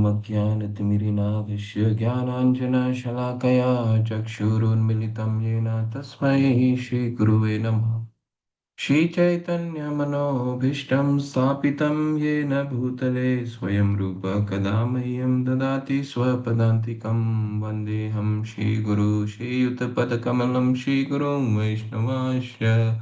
ओमज्ञानतिमिरिनाभिष्य ज्ञानाञ्जनशलाकया चक्षुरुन्मिलितं येन तस्मै श्रीगुरुवे नमः। श्रीचैतन्यमनोभीष्टं स्थापितं येन भूतले स्वयं रूप कदा मह्यं ददाति स्वपदान्तिकं वन्देऽहं श्रीगुरु श्रीयुतपदकमलं श्रीगुरुं वैष्णवांश्च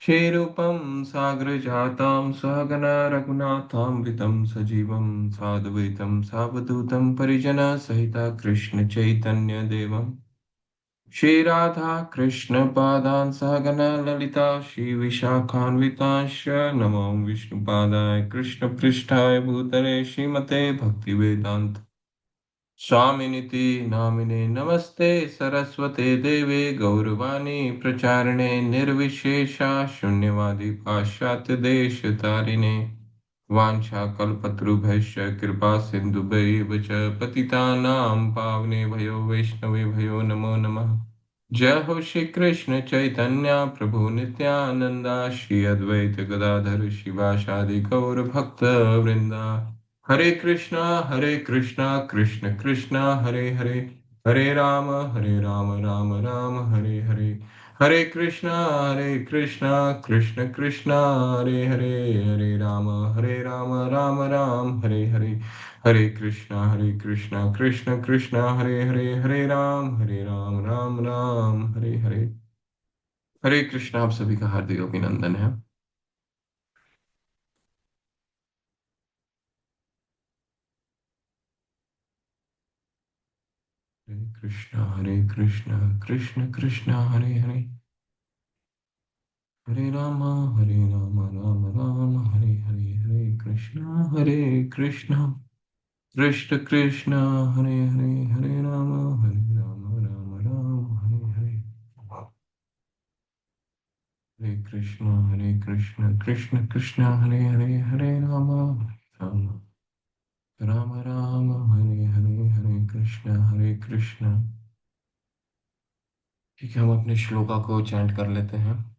श्रीरूपं साग्रजातं सहगना रघुनाथामृतं सजीवं साद्वैतं सावधूतं परिजनसहितं कृष्णचैतन्यदेवम् श्रीराधा कृष्णपादान् सहगना ललिता श्रीविशाखान्वितांश्च नमो विष्णुपादाय कृष्णपृष्ठाय भूतले श्रीमते भक्तिवेदान्त स्वामिनिति नामिने नमस्ते सरस्वते देवे गौरवाणी प्रचारिणे निर्विशेषा शून्यवादी पाश्चात्यदेशतारिणे वाञ्छाकल्पतरुभ्यश्च कृपा सिन्धुभैव च पतितानां पावनेभ्यो वैष्णवेभ्यो नमो नमः। जय हो श्री कृष्ण चैतन्य प्रभु नित्यानंदा श्री अद्वैत गदाधर शिवासादि गौर भक्त वृंदा। हरे कृष्णा कृष्ण कृष्ण हरे हरे, हरे राम राम राम हरे हरे। हरे कृष्णा कृष्ण कृष्ण हरे हरे, हरे राम राम राम हरे हरे। हरे कृष्णा कृष्ण कृष्ण हरे हरे, हरे राम राम राम हरे हरे। हरे कृष्णा, आप सभी का हार्दिक अभिनंदन है। हरे कृष्णा कृष्ण कृष्ण हरे हरे, हरे राम राम राम हरे हरे। हरे कृष्णा कृष्ण कृष्ण हरे हरे, हरे राम राम राम हरे हरे। हरे कृष्ण कृष्ण कृष्ण हरे हरे, हरे राम राम राम हरे हरे। हरे कृष्ण। ठीक है, हम अपने श्लोका को चैंट कर लेते हैं।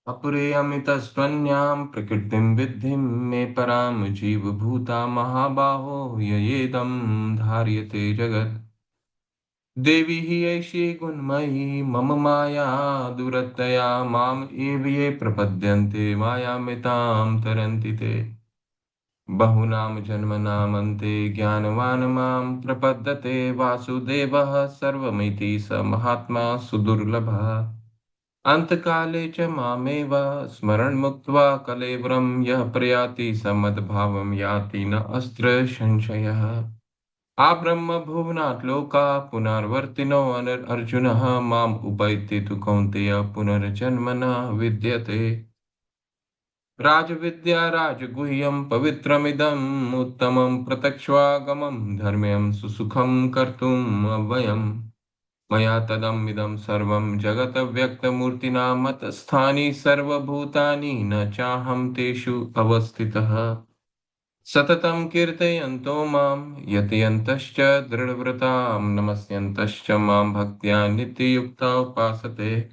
अपरेयमितस्त्वन्यां प्रकृतिं विद्धिं मे परां जीवभूता महाबाहो ययेदं धार्यते जगत्। देवी हि एषी गुणमयी मम माया दुरत्यया माम एव ये प्रपद्यन्ते मायामितां तरन्ति ते। बहूनां जन्मनामन्ते ज्ञानवान् मां प्रपद्यते वासुदेवः सर्वमिति स महात्मा सुदुर्लभः। अन्तकाले च मामेव स्मरन्मुक्त्वा कलेवरं यः प्रयाति स मद्भावं याति न अस्त्र संशयः। आब्रह्म भुवनात् लोका पुनर्वर्तिनो अर्जुनः माम् उपैति तु कौन्तेय पुनर्जन्म न विद्यते। राजविद्या राजगुह्यं पवित्रमिदम् उत्तमं प्रत्यक्ष्वागमं धर्म्यं सुसुखं कर्तुम् अव्ययम्। मया तदमिदं सर्वं जगत् व्यक्तमूर्तिना मतस्थानि सर्वभूतानि न चाहं तेषु अवस्थितः। सततं कीर्तयन्तो मां यतयन्तश्च दृढव्रतां नमस्यन्तश्च मां भक्त्या नित्ययुक्ता उपासते।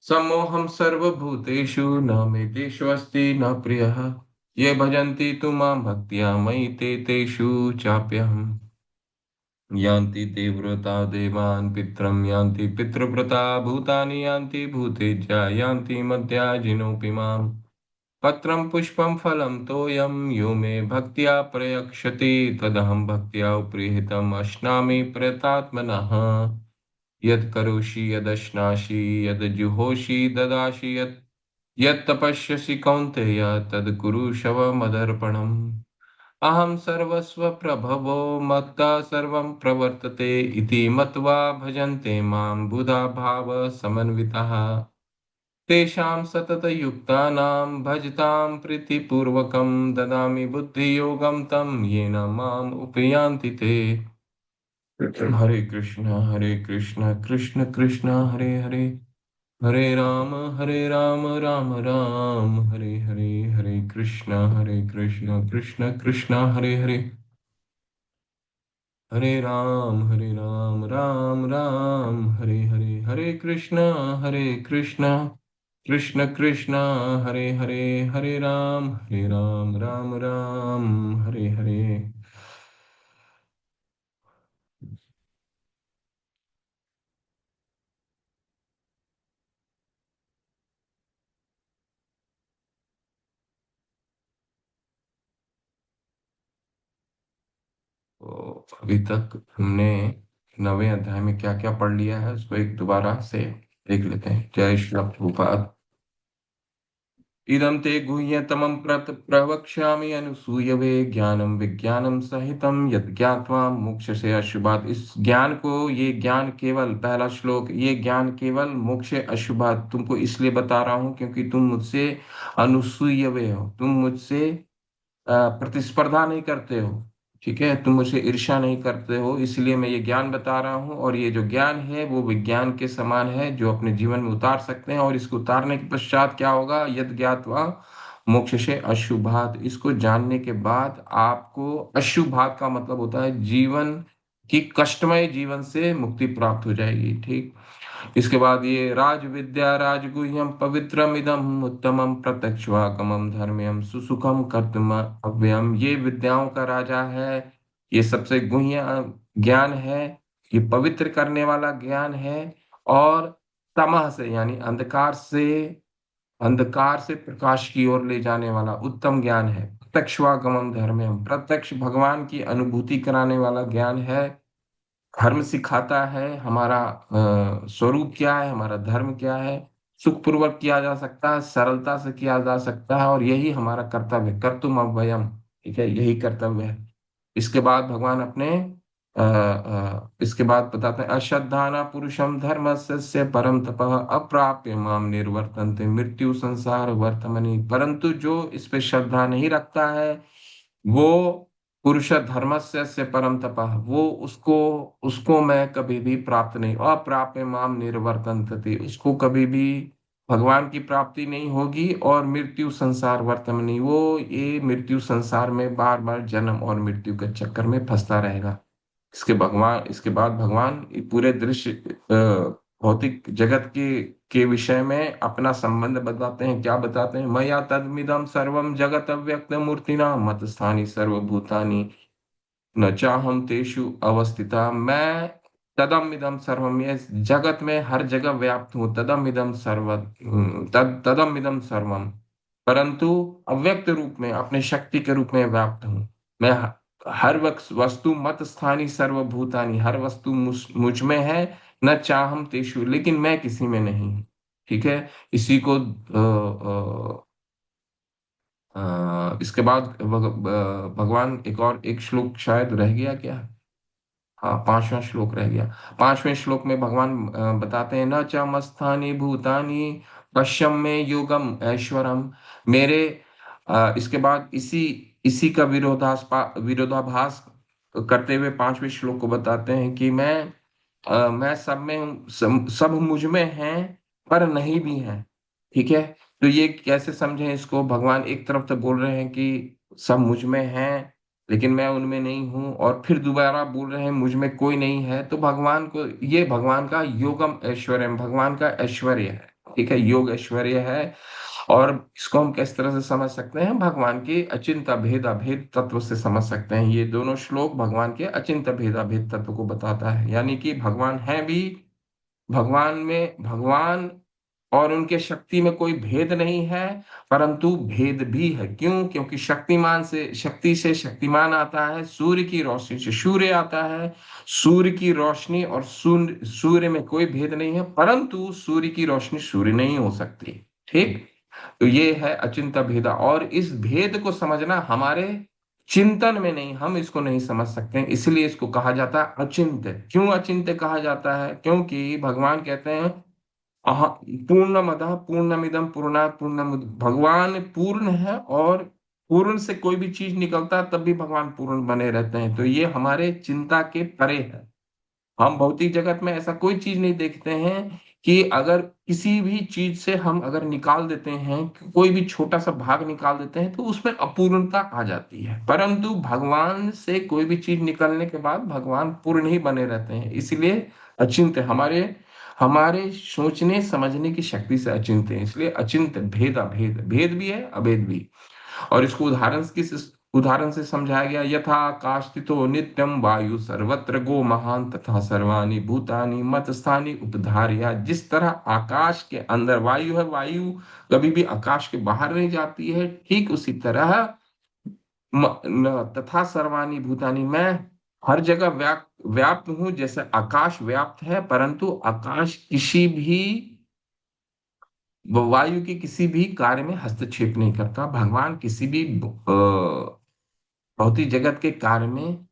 सम्मोहं सर्वभूतेषु न मे तेष्वस्ति न प्रियः। ये भजन्ति तु मां भक्त्या मयि ते तेषु चाप्यहम्। यान्ति देवव्रता देवान् पित्रं यान्ति पितृव्रता भूतानि यान्ति भूतेज्या यान्ति मद्याजिनोऽपि माम्। पत्रं पुष्पं फलं तोयं यो मे भक्त्या प्रयक्षति तदहं भक्त्या उपृहितम् अश्नामि प्रयतात्मनः। यत् करोषि यदश्नासि यद्जुहोषि ददासि यत् तपस्यसि कौन्तेय तत् कुरुष्व मदर्पणम्। अहं सर्वस्वप्रभवो मत्ता सर्वं प्रवर्तते इति मत्वा भजन्ते मां बुधा भाव समन्वितः। तेषां सततयुक्तानां भजतां प्रीतिपूर्वकं ददामि बुद्धियोगं तं येन माम् उपयान्ति ते। हरे कृष्ण कृष्ण कृष्ण हरे हरे, हरे राम राम हरे हरे। हरे कृष्ण कृष्ण कृष्ण हरे हरे, हरे राम राम राम हरे हरे, हरे कृष्ण कृष्ण कृष्ण हरे हरे, हरे राम राम राम हरे हरे। तो अभी तक हमने 9वें अध्याय में क्या क्या पढ़ लिया है उसको एक दोबारा से देख लेते हैं। जय श्री प्रभुपाद। इदं ते गुह्यतमं प्रवक्ष्यामि अनुसूयवे, ज्ञानम विज्ञानम सहितम यत् ज्ञात्वा मोक्ष से अशुभात्। इस ज्ञान को, ये ज्ञान केवल, पहला श्लोक, ये ज्ञान केवल मोक्ष से अशुभात् तुमको इसलिए बता रहा हूं क्योंकि तुम मुझसे अनुसूयवे हो, तुम मुझसे प्रतिस्पर्धा नहीं करते हो। ठीक है, तुम मुझसे ईर्ष्या नहीं करते हो, इसलिए मैं ये ज्ञान बता रहा हूँ। और ये जो ज्ञान है वो विज्ञान के समान है जो अपने जीवन में उतार सकते हैं। और इसको उतारने के पश्चात क्या होगा? यद ज्ञात्वा मोक्ष से अशुभात। इसको जानने के बाद आपको, अशुभात का मतलब होता है जीवन की, कष्टमय जीवन से मुक्ति प्राप्त हो जाएगी। ठीक। इसके बाद ये राज विद्या राजगुह्यम पवित्रम इदम उत्तमम प्रत्यक्षागमम धर्म्यम सुसुखम कर्तुम अव्ययम। ये विद्याओं का राजा है, ये सबसे गुह्य ज्ञान है, ये पवित्र करने वाला ज्ञान है। और तमह से यानी अंधकार से प्रकाश की ओर ले जाने वाला उत्तम ज्ञान है। प्रत्यक्षागमम धर्म्यम, प्रत्यक्ष भगवान की अनुभूति कराने वाला ज्ञान है। धर्म सिखाता है हमारा स्वरूप क्या है, हमारा धर्म क्या है, सुखपूर्वक किया जा सकता है, सरलता से किया जा सकता है, और यही हमारा कर्तव्य, कर्तुम अव्ययम। ठीक है, यही कर्तव्य है। इसके बाद भगवान अपने इसके बाद बताते हैं, अश्रद्धाना पुरुषम धर्मस्य परम तपः अप्राप्य माम निर्वर्तन्ते मृत्यु संसार वर्तमनि। परंतु जो इस पे श्रद्धा नहीं रखता है वो पुरुष धर्मस्य से परम तपः, वो उसको उसको मैं कभी भी प्राप्त नहीं, अप्राप्य माम निर्वर्तन्ते, उसको कभी भी भगवान की प्राप्ति नहीं होगी। और मृत्यु संसार वर्तमनि, वो ये मृत्यु संसार में बार बार जन्म और मृत्यु के चक्कर में फंसता रहेगा। इसके बाद भगवान ये पूरे दृश्य भौतिक जगत के विषय में अपना संबंध बताते हैं। क्या बताते हैं? मया तदमिदम सर्वम जगत अव्यक्त मूर्तिना मत स्थानी सर्वभूतानि न चाहम तेषु अवस्थिता। मैं तदम इदम सर्वम, ये जगत में हर जगह व्याप्त हूँ। तदम इदम सर्व तदम इदम सर्वम, परंतु अव्यक्त रूप में, अपने शक्ति के रूप में व्याप्त हूँ। मैं हर वस्तु मत स्थानी सर्वभूतानि, हर वस्तु मुझ में है। न चाहम तेषु, लेकिन मैं किसी में नहीं हूँ। ठीक है। इसी को इसके बाद भगवान एक श्लोक शायद रह गया क्या? हाँ, 5वां श्लोक रह गया। 5वें श्लोक में भगवान बताते हैं, न च मत्स्थानि भूतानि पश्यम में योगम ऐश्वरम। मेरे इसके बाद इसी इसी का विरोधाभास करते हुए 5वें श्लोक को बताते हैं कि मैं सब में हूँ, सब मुझ में हैं पर नहीं भी हैं। ठीक है। तो ये कैसे समझें इसको? भगवान एक तरफ तो बोल रहे हैं कि सब मुझ में हैं लेकिन मैं उनमें नहीं हूं, और फिर दोबारा बोल रहे हैं मुझ में कोई नहीं है। तो भगवान को, ये भगवान का योगम ऐश्वर्य, भगवान का ऐश्वर्य है। ठीक है, योग ऐश्वर्य है। और इसको हम किस तरह से समझ सकते हैं? भगवान के अचिंत अभेद अभेद तत्व से समझ सकते हैं। ये दोनों श्लोक भगवान के अचिंत भेद अभेद तत्व को बताता है, यानी कि भगवान है भी, भगवान और उनके शक्ति में कोई भेद नहीं है, परंतु भेद भी है। क्यों? क्योंकि शक्तिमान से, शक्ति से शक्तिमान आता है, सूर्य की रोशनी से सूर्य आता है। सूर्य की रोशनी और सूर्य में कोई भेद नहीं है, परंतु सूर्य की रोशनी सूर्य नहीं हो सकती। ठीक। तो ये है अचिंत्य भेद, और इस भेद को समझना हमारे चिंतन में नहीं, हम इसको नहीं समझ सकते हैं, इसलिए इसको कहा जाता है अचिंत्य। क्यों अचिंत्य कहा जाता है? क्योंकि भगवान कहते हैं, अह पूर्णमदः पूर्णमिदं पूर्णात् पूर्णमुद। भगवान पूर्ण है, और पूर्ण से कोई भी चीज निकलता है तब भी भगवान पूर्ण बने रहते हैं। तो ये हमारे चिंता के परे है। हम भौतिक जगत में ऐसा कोई चीज नहीं देखते हैं कि अगर किसी भी चीज से हम अगर निकाल देते हैं, कोई भी छोटा सा भाग निकाल देते हैं, तो उसमें अपूर्णता आ जाती है। परंतु भगवान से कोई भी चीज निकलने के बाद भगवान पूर्ण ही बने रहते हैं, इसलिए अचिंत्य, हमारे हमारे सोचने समझने की शक्ति से अचिंत्य है, इसलिए अचिंत्य, भेद अभेद, भेद भी है अभेद भी। और इसको उदाहरण से समझाया गया, यथा आकाश स्थितो नित्यम वायु सर्वत्र गो महान तथा सर्वाणि भूतानि मत स्थानि उपधार्या। जिस तरह आकाश के अंदर वायु है, वायु कभी भी आकाश के बाहर नहीं जाती है, ठीक उसी तरह तथा सर्वाणि भूतानि, मैं हर जगह व्याप्त हूं, जैसे आकाश व्याप्त है, परंतु आकाश किसी भी वायु के किसी भी कार्य में हस्तक्षेप नहीं करता। भगवान किसी भी भौतिक जगत के कार्य में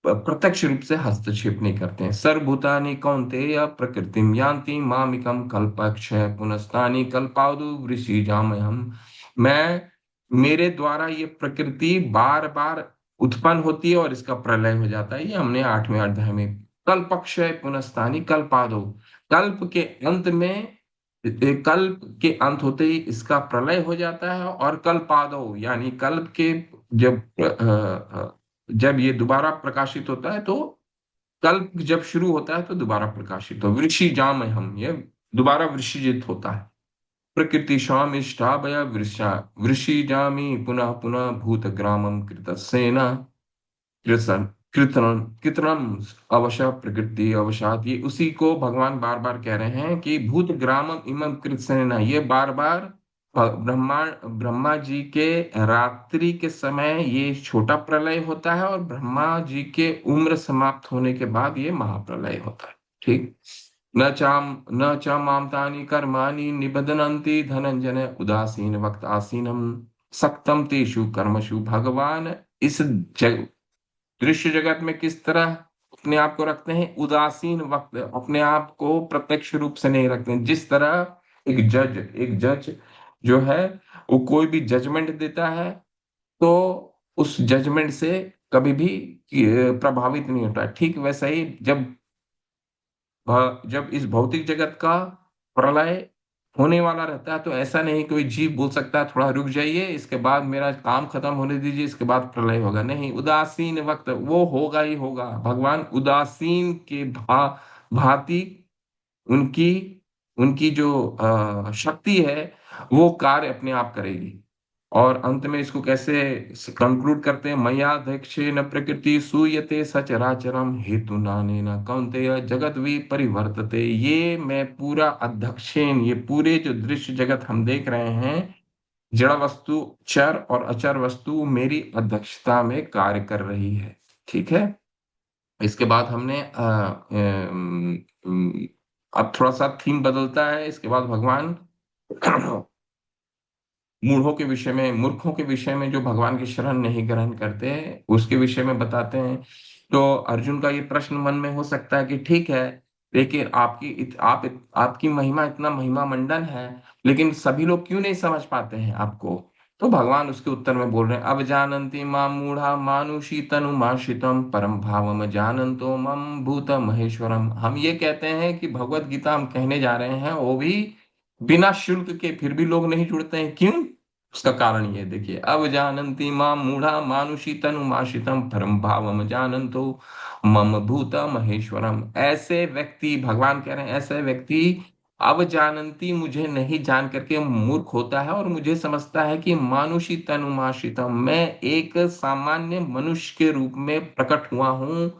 प्रत्यक्ष रूप से हस्तक्षेप नहीं करते हैं। सर्वभूतानि कौन्तेय प्रकृतिम यान्ति मामिकम कल्पक्षय पुनस्तानि कल्पादु वृषिजामहम्। मैं, मेरे द्वारा ये प्रकृति बार बार उत्पन्न होती है और इसका प्रलय हो जाता है। ये हमने 8वें अध्याय में, कल्पक्षय पुनस्तानि कल्पादो, कल्प के अंत में, कल्प के अंत होते ही इसका प्रलय हो जाता है, और कल्पादो यानी कल्प के जब जब ये दोबारा प्रकाशित होता है, तो कल्प जब शुरू होता है तो दोबारा प्रकाशित हो, वृषि जाम हम, ये दोबारा वृषिजित होता है। प्रकृति शाम इष्टाभय वृषा वृषि जामी पुनः पुनः भूत ग्रामम कृतसेना कृतन कृतनम कृतनम अवश प्रकृति अवसाद। ये उसी को भगवान बार बार कह रहे हैं कि भूत ग्रामम इमं कृतसेना, ये बार बार ब्रह्मा ब्रह्मा जी के रात्रि के समय ये छोटा प्रलय होता है, और ब्रह्मा जी के उम्र समाप्त होने के बाद ये महाप्रलय होता है। ठीक। न च मामतानि कर्माणि निबध्नन्ति धनंजय उदासीन वक्त आसीनम सक्तम तेषु कर्मसु। भगवान इस दृश्य जगत में किस तरह अपने आप को रखते हैं, उदासीन वक्त, अपने आप को प्रत्यक्ष रूप से नहीं रखते हैं। जिस तरह एक जज जो है, वो कोई भी जजमेंट देता है, तो उस जजमेंट से कभी भी प्रभावित नहीं होता। ठीक वैसा ही जब इस भौतिक जगत का प्रलय होने वाला रहता है, तो ऐसा नहीं कोई जीव बोल सकता है थोड़ा रुक जाइए, इसके बाद मेरा काम खत्म होने दीजिए, इसके बाद प्रलय होगा। नहीं, उदासीन वक्त वो होगा ही होगा। भगवान उदासीन के भांति उनकी उनकी जो शक्ति है, वो कार्य अपने आप करेगी। और अंत में इसको कैसे कंक्लूड करते हैं, मयाध्यक्षेन प्रकृति सूयते सचराचरम हेतु नानेन कौन्तेय जगत भी परिवर्तते। ये मैं पूरा अध्यक्षेन, ये पूरे जो दृश्य जगत हम देख रहे हैं, जड़ वस्तु, चर और अचर वस्तु मेरी अध्यक्षता में कार्य कर रही है। ठीक है। इसके बाद हमने अब थोड़ा सा थीम बदलता है। इसके बाद भगवान मूर्खों के विषय में, जो भगवान की शरण नहीं ग्रहण करते, उसके विषय में बताते हैं। तो अर्जुन का ये प्रश्न मन में हो सकता है कि ठीक है, लेकिन आपकी महिमा, इतना महिमा मंडन है, लेकिन सभी लोग क्यों नहीं समझ पाते हैं आपको। तो भगवान उसके उत्तर में बोल रहे हैं, अब जानन्ति मां मूढ़ा मानुषी तनुमाश्रितम परम भावम जानन्तो मम भूत महेश्वरम। हम ये कहते हैं कि भगवत गीता हम कहने जा रहे हैं, वो भी बिना शुल्क के, फिर भी लोग नहीं जुड़ते हैं, क्यों? उसका कारण ये देखिए, अब जानन्ति मां मूढ़ा मानुषी तनुमाश्रितम परम भावम जानन्तो मम भूत महेश्वरम। ऐसे व्यक्ति, भगवान कह रहे हैं, ऐसे व्यक्ति अब जानन्ति, मुझे नहीं जान करके मूर्ख होता है, और मुझे समझता है कि मानुषी तनुमाश्रितम, मैं एक सामान्य मनुष्य के रूप में प्रकट हुआ हूं,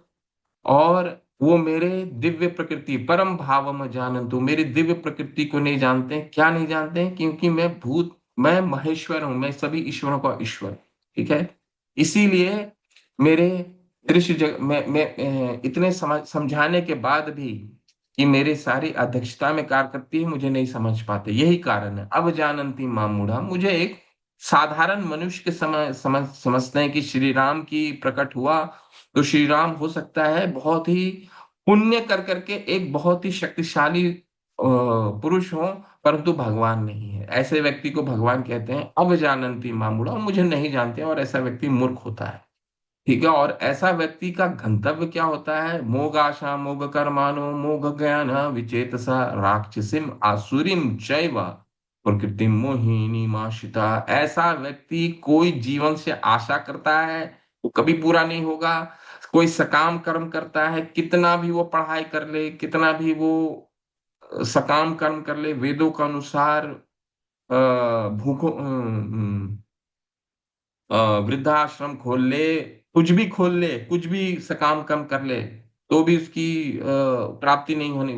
और वो मेरे दिव्य प्रकृति परम भावम जानन्तु, मेरी दिव्य प्रकृति को नहीं जानते हैं। क्या नहीं जानते हैं? क्योंकि मैं महेश्वर हूं, मैं सभी ईश्वरों का ईश्वर। ठीक है। इसीलिए मेरे मैं इतने समझाने के बाद भी कि मेरे सारी अध्यक्षता में कार्य करती है, मुझे नहीं समझ पाते। यही कारण है, अब जानन्ति मां मूढ़ा। मुझे एक साधारण मनुष्य के समझते हैं कि श्री राम की प्रकट हुआ, तो श्री राम हो सकता है बहुत ही पुण्य कर करके एक बहुत ही शक्तिशाली पुरुष हो, परंतु भगवान नहीं है। ऐसे व्यक्ति को भगवान कहते हैं अब जानन्ति मां मूढ़ा, मुझे नहीं जानते, और ऐसा व्यक्ति मूर्ख होता है। ठीक है। और ऐसा व्यक्ति का गंतव्य क्या होता है? मोग आशा मोग कर्माणो मोग ज्ञान विचेतसा राक्षसीम आसुरीम चैव प्रकृति मोहिनी माशिता। ऐसा व्यक्ति कोई जीवन से आशा करता है वो कभी पूरा नहीं होगा। कोई सकाम कर्म करता है, कितना भी वो पढ़ाई कर ले, कितना भी वो सकाम कर्म कर ले, वेदों के अनुसार भूखों वृद्धाश्रम खोल ले, कुछ भी खोल ले, कुछ भी सकाम कम कर ले, तो भी उसकी प्राप्ति नहीं होने,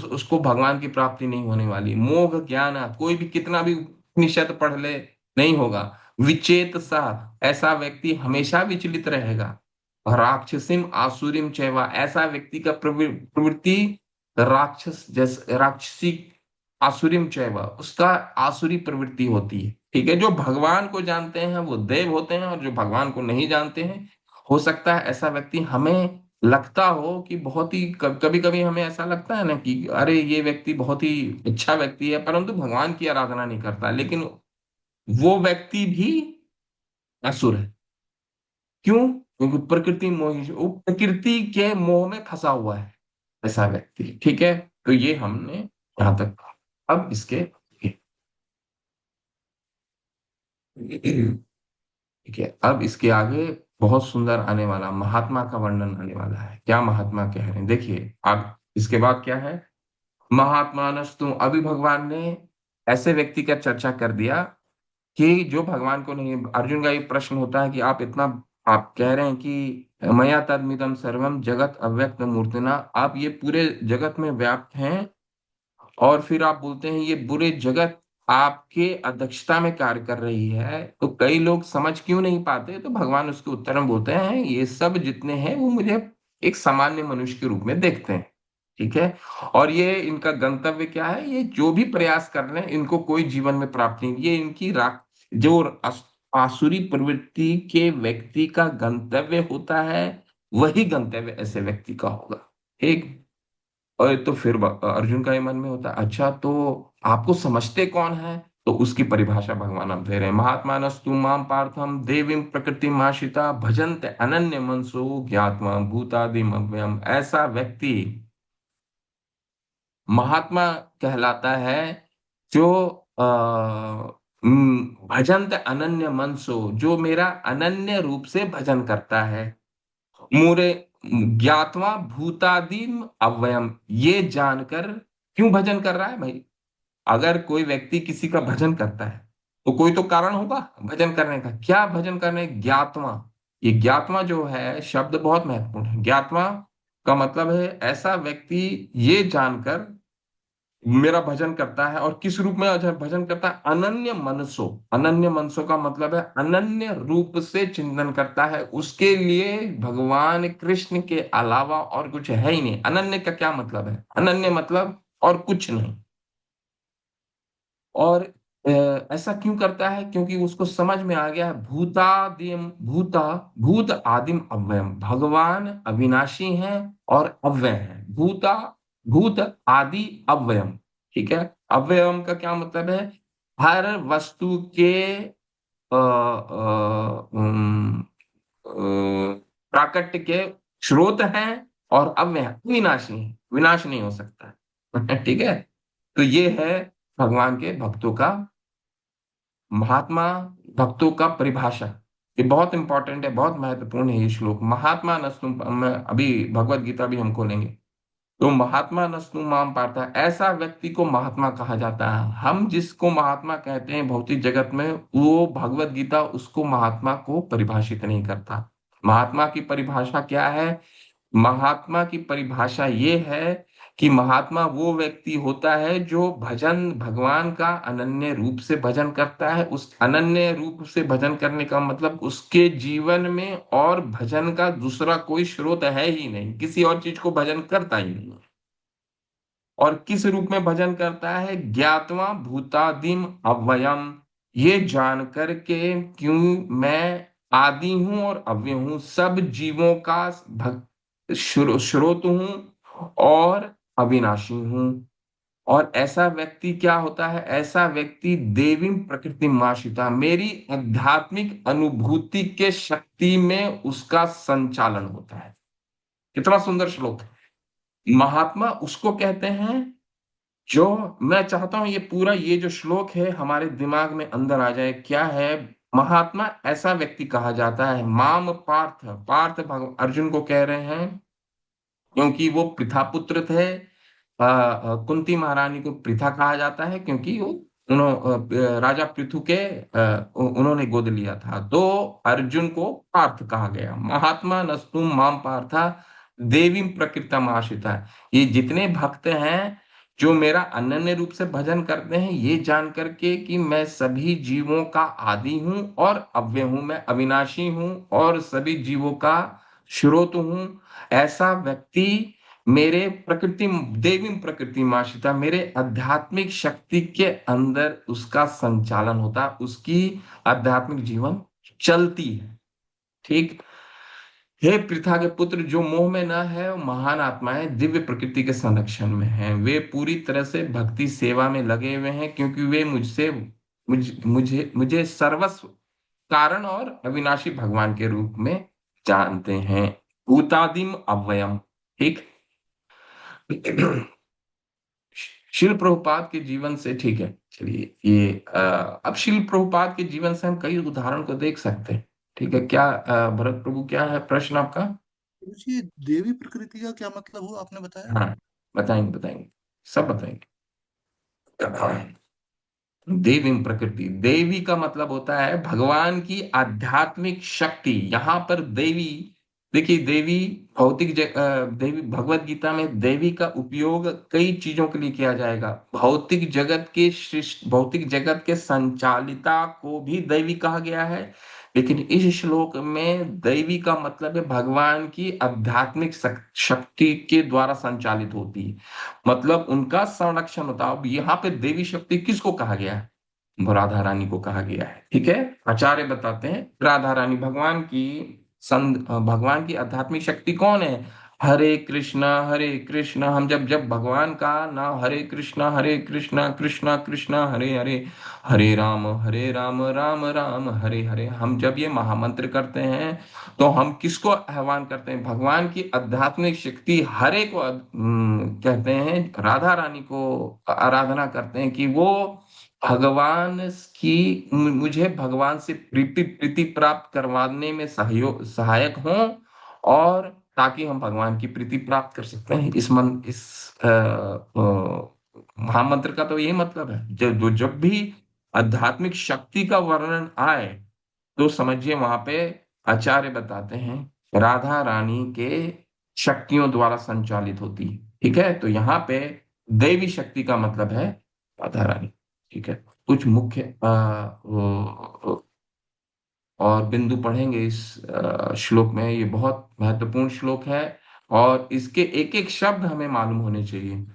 उसको भगवान की प्राप्ति नहीं होने वाली। मोह ज्ञान, कोई भी कितना भी उपनिषद पढ़ ले, नहीं होगा। विचेत सा, ऐसा व्यक्ति हमेशा विचलित रहेगा। राक्षसिम आसुरीम चैवा, ऐसा व्यक्ति का प्रवृत्ति राक्षस जैसे राक्षसी, आसुरीम चैवा, उसका आसुरी प्रवृत्ति होती है। ठीक है। जो भगवान को जानते हैं वो देव होते हैं, और जो भगवान को नहीं जानते हैं, हो सकता है ऐसा व्यक्ति हमें लगता हो कि बहुत ही, कभी कभी हमें ऐसा लगता है ना कि अरे ये व्यक्ति बहुत ही अच्छा व्यक्ति है, परंतु भगवान की आराधना नहीं करता, लेकिन वो व्यक्ति भी असुर है। क्यों? क्योंकि प्रकृति मोह, वो प्रकृति के मोह में फंसा हुआ है ऐसा व्यक्ति। ठीक है। तो ये हमने यहां तक कहा। अब इसके ठीक है, अब इसके आगे बहुत सुंदर आने वाला महात्मा का वर्णन आने वाला है। क्या महात्मा कह रहे हैं देखिए। अब इसके बाद क्या है? महात्मानस्तु, अभी भगवान ने ऐसे व्यक्ति का चर्चा कर दिया कि जो भगवान को नहीं। अर्जुन का ये प्रश्न होता है कि आप इतना, आप कह रहे हैं कि मया तदमिदम सर्वम जगत अव्यक्त मूर्तिना, आप ये पूरे जगत में व्याप्त हैं, और फिर आप बोलते हैं ये बुरे जगत आपके अध्यक्षता में कार्य कर रही है, तो कई लोग समझ क्यों नहीं पाते? तो भगवान उसके उत्तर में बोलते हैं ये सब जितने हैं वो मुझे एक सामान्य मनुष्य के रूप में देखते हैं। ठीक है। और ये इनका गंतव्य क्या है? ये जो भी प्रयास कर रहे हैं इनको कोई जीवन में प्राप्ति नहीं, ये इनकी जो आसुरी प्रवृत्ति के व्यक्ति का गंतव्य होता है, वही गंतव्य ऐसे व्यक्ति का होगा। ठीक। और तो फिर अर्जुन का ये मन में होता है, अच्छा तो आपको समझते कौन है? तो उसकी परिभाषा भगवान अब दे रहे हैं। महात्मानस्तु माम पार्थम देवीं प्रकृति माशिता भजन्ते अनन्य मनसो ज्ञात्मा भूतादिम अव्ययम। ऐसा व्यक्ति महात्मा कहलाता है जो भजन्त अनन्य मनसो, जो मेरा अनन्य रूप से भजन करता है। मुरे ज्ञातवा भूतादिम अव्ययम, ये जानकर। क्यों भजन कर रहा है भाई? अगर कोई व्यक्ति किसी का भजन करता है तो कोई तो कारण होगा भजन करने का। क्या भजन करने? ज्ञातवा। ये ज्ञातवा जो है शब्द बहुत महत्वपूर्ण है। ज्ञातवा का मतलब है ऐसा व्यक्ति ये जानकर मेरा भजन करता है। और किस रूप में भजन करता है? अनन्य मनसो। अनन्य मनसो का मतलब है अनन्य रूप से चिंतन करता है, उसके लिए भगवान कृष्ण के अलावा और कुछ है ही नहीं। अनन्य का क्या मतलब है? अनन्य मतलब और कुछ नहीं। और ऐसा क्यों करता है? क्योंकि उसको समझ में आ गया है भूतादिम भूता भूत आदिम अव्ययम, भगवान अविनाशी हैं और अव्यय हैं। भूता भूत आदि अव्ययम। ठीक है। अव्ययम का क्या मतलब है? हर वस्तु के प्राकट्य के स्रोत हैं, और अव्यय हैं, विनाशी हैं, विनाश नहीं हो सकता है। ठीक है। तो ये है भगवान के भक्तों का, महात्मा भक्तों का परिभाषा। ये बहुत इंपॉर्टेंट है, बहुत महत्वपूर्ण है ये श्लोक। महात्मा नस्तु, मैं अभी भगवत गीता भी हम खोलेंगे। तो महात्मा नस्तु माम पार्था, ऐसा व्यक्ति को महात्मा कहा जाता है। हम जिसको महात्मा कहते हैं भौतिक जगत में, वो भगवत गीता उसको महात्मा को परिभाषित नहीं करता। महात्मा की परिभाषा क्या है? महात्मा की परिभाषा ये है कि महात्मा वो व्यक्ति होता है जो भजन, भगवान का अनन्य रूप से भजन करता है। उस अनन्य रूप से भजन करने का मतलब उसके जीवन में और भजन का दूसरा कोई स्रोत है ही नहीं, किसी और चीज को भजन करता ही नहीं। और किस रूप में भजन करता है? ज्ञातवा भूतादिम अव्ययम, ये जान करके क्यों मैं आदि हूं और अव्यय हूं, सब जीवों का स्रोत हूं और अविनाशी हूं। और ऐसा व्यक्ति क्या होता है? ऐसा व्यक्ति देवी प्रकृति माशिता, मेरी आध्यात्मिक अनुभूति के शक्ति में उसका संचालन होता है। कितना सुंदर श्लोक है। महात्मा उसको कहते हैं जो, मैं चाहता हूं ये पूरा ये जो श्लोक है हमारे दिमाग में अंदर आ जाए। क्या है? महात्मा ऐसा व्यक्ति कहा जाता है। माम पार्थ, पार्थ अर्जुन को कह रहे हैं, क्योंकि वो पृथा पुत्र थे। कुंती महारानी को पृथा कहा जाता है क्योंकि वो राजा पृथु के उन्होंने गोद लिया था, तो अर्जुन को पार्थ कहा गया। महात्मा नस्तुम माम पार्था देवी प्रकृतम आश्रिता। ये जितने भक्त हैं जो मेरा अनन्य रूप से भजन करते हैं, ये जान करके कि मैं सभी जीवों का आदि हूँ और अव्यय हूँ, मैं अविनाशी हूँ और सभी जीवों का स्रोत हूँ, ऐसा व्यक्ति मेरे प्रकृति देवी प्रकृति माशिता, मेरे आध्यात्मिक शक्ति के अंदर उसका संचालन होता है, उसकी आध्यात्मिक जीवन चलती है। ठीक। हे पृथा के पुत्र, जो मोह में न है वो महान आत्माएं दिव्य प्रकृति के संरक्षण में हैं। वे पूरी तरह से भक्ति सेवा में लगे हुए हैं क्योंकि वे मुझे सर्वस्व कारण और अविनाशी भगवान के रूप में जानते हैं। भूतादिम अव्ययम। ठीक। शिल प्रभुपाद के जीवन से, ठीक है चलिए ये अब शिल प्रभुपाद के जीवन से हम कई उदाहरण को देख सकते हैं। ठीक है क्या भरत प्रभु, क्या है प्रश्न आपका? ये देवी प्रकृति का क्या मतलब हुआ आपने बताया? हाँ, बताएंगे बताएंगे, सब बताएंगे। देवी प्रकृति, देवी का मतलब होता है भगवान की आध्यात्मिक शक्ति। यहाँ पर देवी, देखिए देवी देवी भगवत गीता में देवी का उपयोग कई चीजों के लिए किया जाएगा। भौतिक जगत के सृष्टि, भौतिक जगत के संचालिता को भी देवी कहा गया है, लेकिन इस श्लोक में देवी का मतलब है भगवान की आध्यात्मिक शक्ति के द्वारा संचालित होती है, मतलब उनका संरक्षण होता है। अब यहाँ पे देवी शक्ति किसको कहा गया है? वो राधा रानी को कहा गया है। ठीक है, आचार्य बताते हैं राधा रानी भगवान की आध्यात्मिक शक्ति कौन है? हरे कृष्णा हरे कृष्णा। हम जब जब भगवान का नाम हरे कृष्णा कृष्णा कृष्णा हरे हरे, हरे राम राम राम हरे हरे, हम जब ये महामंत्र करते हैं तो हम किसको आह्वान करते हैं? भगवान की आध्यात्मिक शक्ति हरे को कहते हैं, राधा रानी को आराधना करते हैं कि वो भगवान की मुझे भगवान से प्रीति प्रीति प्राप्त करवाने में सहयोग सहायक हों, और ताकि हम भगवान की प्रीति प्राप्त कर सकते हैं। इस महामंत्र का तो यही मतलब है। जब भी आध्यात्मिक शक्ति का वर्णन आए तो समझिए वहां पे आचार्य बताते हैं राधा रानी के शक्तियों द्वारा संचालित होती है। ठीक है, तो यहाँ पे देवी शक्ति का मतलब है राधा रानी। ठीक है, कुछ मुख्य और बिंदु पढ़ेंगे इस श्लोक में। ये बहुत महत्वपूर्ण श्लोक है और इसके एक एक शब्द हमें मालूम होने चाहिए।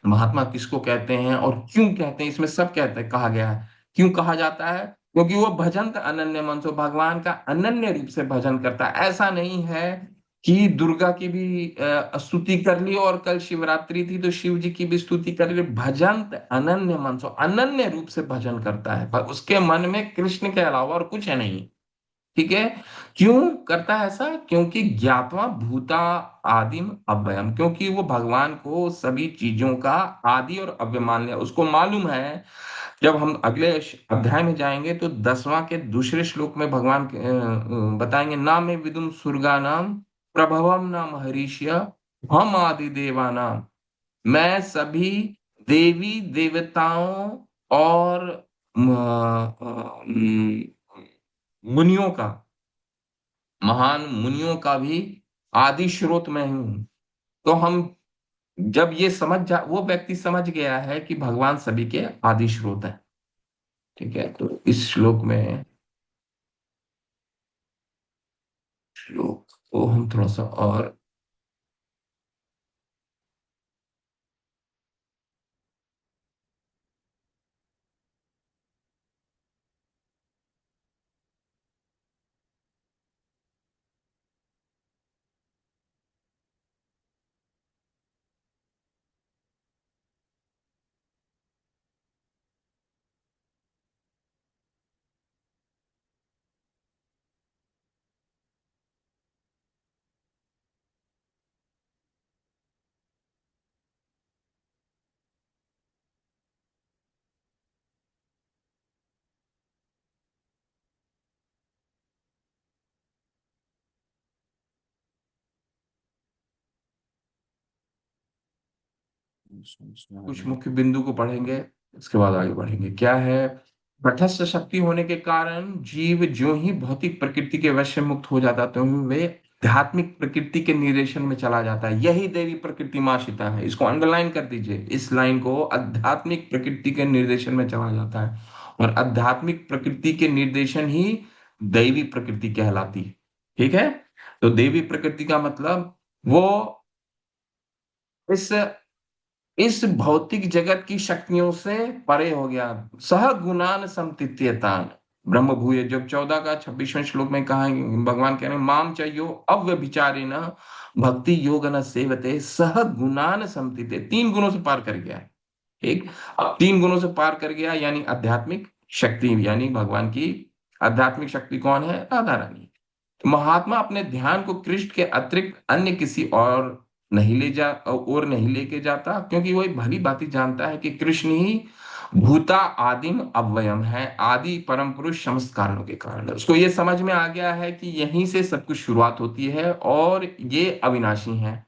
महात्मा किसको कहते हैं और क्यों कहते हैं, इसमें सब कहते हैं, कहा गया है। क्यों कहा जाता है? क्योंकि वो भजन अनन्य मन से भगवान का अनन्य रूप से भजन करता है। ऐसा नहीं है कि दुर्गा की भी स्तुति कर ली और कल शिवरात्रि थी तो शिव जी की भी स्तुति कर ली। भजन अनन्य मन से अनन्य रूप से भजन करता है, पर उसके मन में कृष्ण के अलावा और कुछ है नहीं। ठीक है, क्यों करता है ऐसा? क्योंकि ज्ञातवा भूता आदिम अव्ययम, क्योंकि वो भगवान को सभी चीजों का आदि और अव्यय मान लिया, उसको मालूम है। जब हम अगले अध्याय में जाएंगे तो 10वां के दूसरे श्लोक में भगवान बताएंगे ना में विदुम सुरगा नाम प्रभवम नाम हरीश्य हम आदि देवा नाम, मैं सभी देवी देवताओं और मुनियों का, महान मुनियों का भी आदि स्रोत में हूं। तो हम जब ये वो व्यक्ति समझ गया है कि भगवान सभी के आदि स्रोत है। ठीक है, तो इस श्लोक में, श्लोक को हम थोड़ा सा और कुछ मुख्य बिंदु को पढ़ेंगे, इसके बाद आगे बढ़ेंगे। क्या है? तटस्थ शक्ति होने के कारण जीव ज्यों ही भौतिक प्रकृति के वश से मुक्त हो जाता, तो वे आध्यात्मिक प्रकृति के निर्देशन में चला जाता है। यही देवी प्रकृति मां सीता है। इसको अंडरलाइन कर दीजिए, इस लाइन को, आध्यात्मिक प्रकृति के निर्देशन में चला जाता है। और आध्यात्मिक प्रकृति के निर्देशन ही दैवी प्रकृति कहलाती है। ठीक है? तो देवी प्रकृति का मतलब वो इस भौतिक जगत की शक्तियों से परे हो गया। सह गुणान समतित्यतान ब्रह्म भूय, जब 14 का 26वें श्लोक में कहा है, भगवान कह रहे हैं माम चयो अव्यभिचारेण भक्ति योग न सेवते सह गुणान समतित्य, 3 गुणों से पार कर गया है। ठीक, अब 3 गुणों से पार कर गया, यानी आध्यात्मिक शक्ति, यानी भगवान की आध्यात्मिक शक्ति कौन है? राधा रानी। महात्मा अपने ध्यान को कृष्ण के अतिरिक्त अन्य किसी और नहीं लेके जाता, क्योंकि वही भली भांति जानता है कि कृष्ण ही भूता आदिम अव्ययम है, आदि परम पुरुष समस्त कारणों के कारण। उसको ये समझ में आ गया है कि यहीं से सब कुछ शुरुआत होती है और ये अविनाशी है।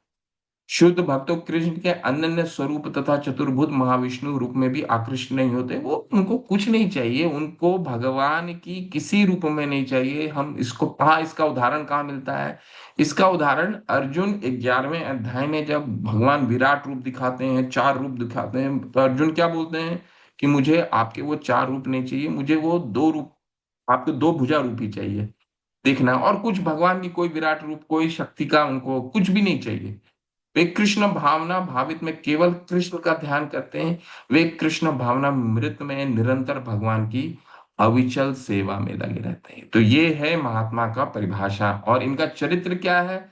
शुद्ध भक्तों कृष्ण के अनन्य स्वरूप तथा चतुर्भुज महाविष्णु रूप में भी आकृष्ट नहीं होते। वो, उनको कुछ नहीं चाहिए, उनको भगवान की किसी रूप में नहीं चाहिए। हम इसको कहाँ, इसका उदाहरण कहाँ मिलता है? इसका उदाहरण अर्जुन 11वें अध्याय में जब भगवान विराट रूप दिखाते हैं, 4 रूप दिखाते हैं, तो अर्जुन क्या बोलते हैं कि मुझे आपके वो 4 रूप नहीं चाहिए, मुझे वो 2 रूप, आपको 2 भुजा रूप ही चाहिए। देखना, और कुछ भगवान की कोई विराट रूप, कोई शक्ति का उनको कुछ भी नहीं चाहिए। वे कृष्ण भावना भावित में केवल कृष्ण का ध्यान करते हैं। वे कृष्ण भावना मृत में निरंतर भगवान की अविचल सेवा में लगे रहते हैं। तो ये है महात्मा का परिभाषा। और इनका चरित्र क्या है?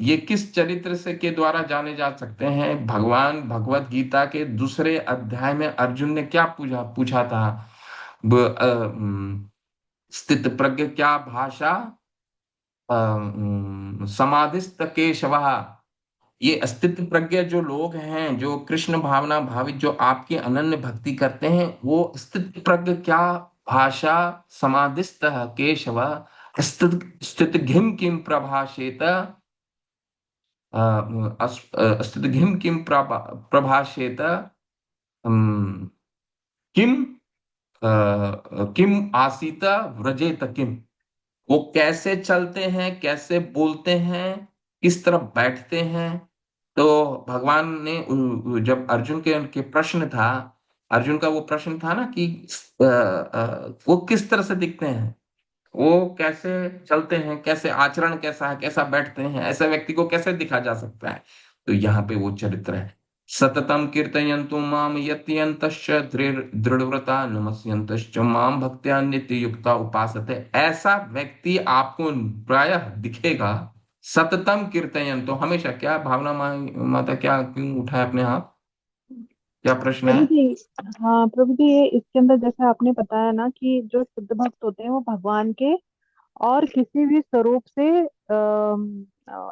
ये किस चरित्र से के द्वारा जाने जा सकते हैं? भगवान भगवत गीता के 2 अध्याय में अर्जुन ने क्या पूछा पूछा था? स्थित प्रज्ञ क्या भाषा, समाधिस्थ केशव। ये अस्तित्व प्रज्ञ जो लोग हैं, जो कृष्ण भावना भावित, जो आपकी अनन्य भक्ति करते हैं, वो अस्तित्व प्रज्ञ क्या भाषा, समाधिस्थ केशव, स्थित स्थित घिम किम प्रभाषेत, स्थित घिम किम प्रभाषेत, किम किम आसीत व्रजेत किम। वो कैसे चलते हैं, कैसे बोलते हैं, किस तरह बैठते हैं। तो भगवान ने जब अर्जुन के उनके प्रश्न था, अर्जुन का वो प्रश्न था ना कि वो किस तरह से दिखते हैं, वो कैसे चलते हैं, कैसे आचरण कैसा है, कैसा बैठते हैं, ऐसे व्यक्ति को कैसे दिखा जा सकता है? तो यहाँ पे वो चरित्र है। सततम कीर्तयन्तु माम यत्यन्तश्च दृढ़व्रता नमस्यन्तश्च माम भक्त्या नित्य युक्ता उपासते। ऐसा व्यक्ति आपको प्रायः दिखेगा। सततम कीर्तयन्तु, हमेशा। क्या भावना माता, क्या क्यों उठाए अपने हाथ? क्या प्रश्न है? प्रभु जी। हाँ प्रभु जी, ये इसके अंदर जैसे आपने बताया ना कि जो शुद्ध भक्त होते हैं वो भगवान के और किसी भी स्वरूप से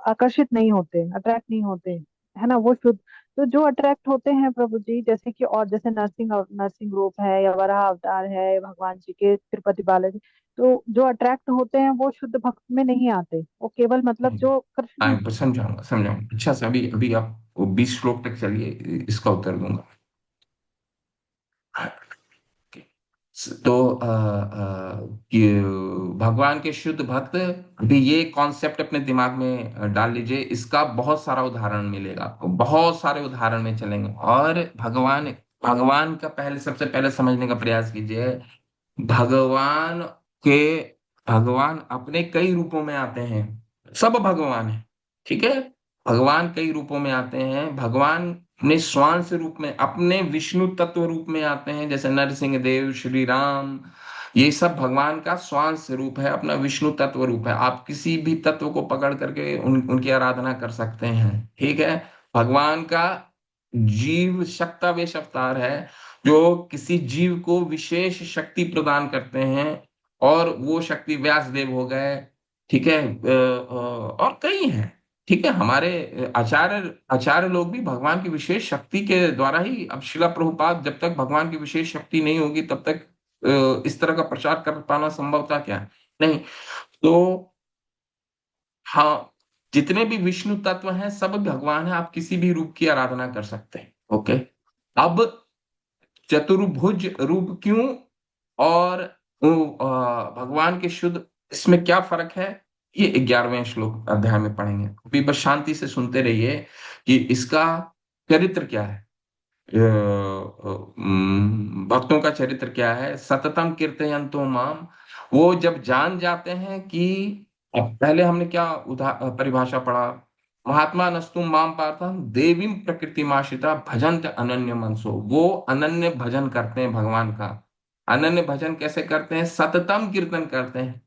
आकर्षित नहीं होते, अट्रैक्ट नहीं होते, है ना, वो शुद्ध। तो जो अट्रैक्ट होते हैं प्रभु जी, जैसे कि और जैसे नरसिंह नरसिंह रूप है या वराह अवतार है भगवान जी के, तिरुपति बालाजी, तो जो अट्रैक्ट होते हैं वो शुद्ध भक्त में नहीं आते, वो केवल मतलब जो कृष्ण। समझाऊंगा समझाऊंगा अच्छा से। अभी अभी आप 20 श्लोक तक चलिए, इसका उत्तर दूंगा। तो कि भगवान के शुद्ध भक्त, अभी ये कॉन्सेप्ट अपने दिमाग में डाल लीजिए। इसका बहुत सारा उदाहरण मिलेगा आपको, बहुत सारे उदाहरण में चलेंगे। और भगवान भगवान का पहले, सबसे पहले समझने का प्रयास कीजिए। भगवान के भगवान अपने कई रूपों में आते हैं। सब भगवान है, ठीक है? भगवान कई रूपों में आते हैं। भगवान अपने स्वांश रूप में, अपने विष्णु तत्व रूप में आते हैं, जैसे नरसिंह देव, श्री राम। ये सब भगवान का स्वांश रूप है, अपना विष्णु तत्व रूप है। आप किसी भी तत्व को पकड़ करके उनकी आराधना कर सकते हैं, ठीक है? भगवान का जीव शक्तावेश अवतार है, जो किसी जीव को विशेष शक्ति प्रदान करते हैं। और वो शक्ति व्यास देव हो गए, ठीक है? और कई हैं, ठीक है? हमारे आचार्य आचार्य लोग भी भगवान की विशेष शक्ति के द्वारा ही। अब शिला प्रभुपाद, जब तक भगवान की विशेष शक्ति नहीं होगी तब तक इस तरह का प्रचार कर पाना संभव था क्या? नहीं। तो हाँ, जितने भी विष्णु तत्व हैं सब भगवान है, आप किसी भी रूप की आराधना कर सकते हैं। ओके। अब चतुर्भुज रूप क्यों, और भगवान के शुद्ध, इसमें क्या फर्क है, ये 11वें श्लोक अध्याय में पढ़ेंगे। अभी बस शांति से सुनते रहिए कि इसका चरित्र क्या है, भक्तों का चरित्र क्या है। सततम कीर्तयन्तो माम, वो जब जान जाते हैं कि, अब पहले हमने क्या परिभाषा पढ़ा, महात्मा नस्तुम माम पार्थम देवीम प्रकृतिमाश्रिता भजन्त अनन्य मनसो, वो अनन्य भजन करते हैं भगवान का। अनन्य भजन कैसे करते हैं, सततम कीर्तन करते हैं,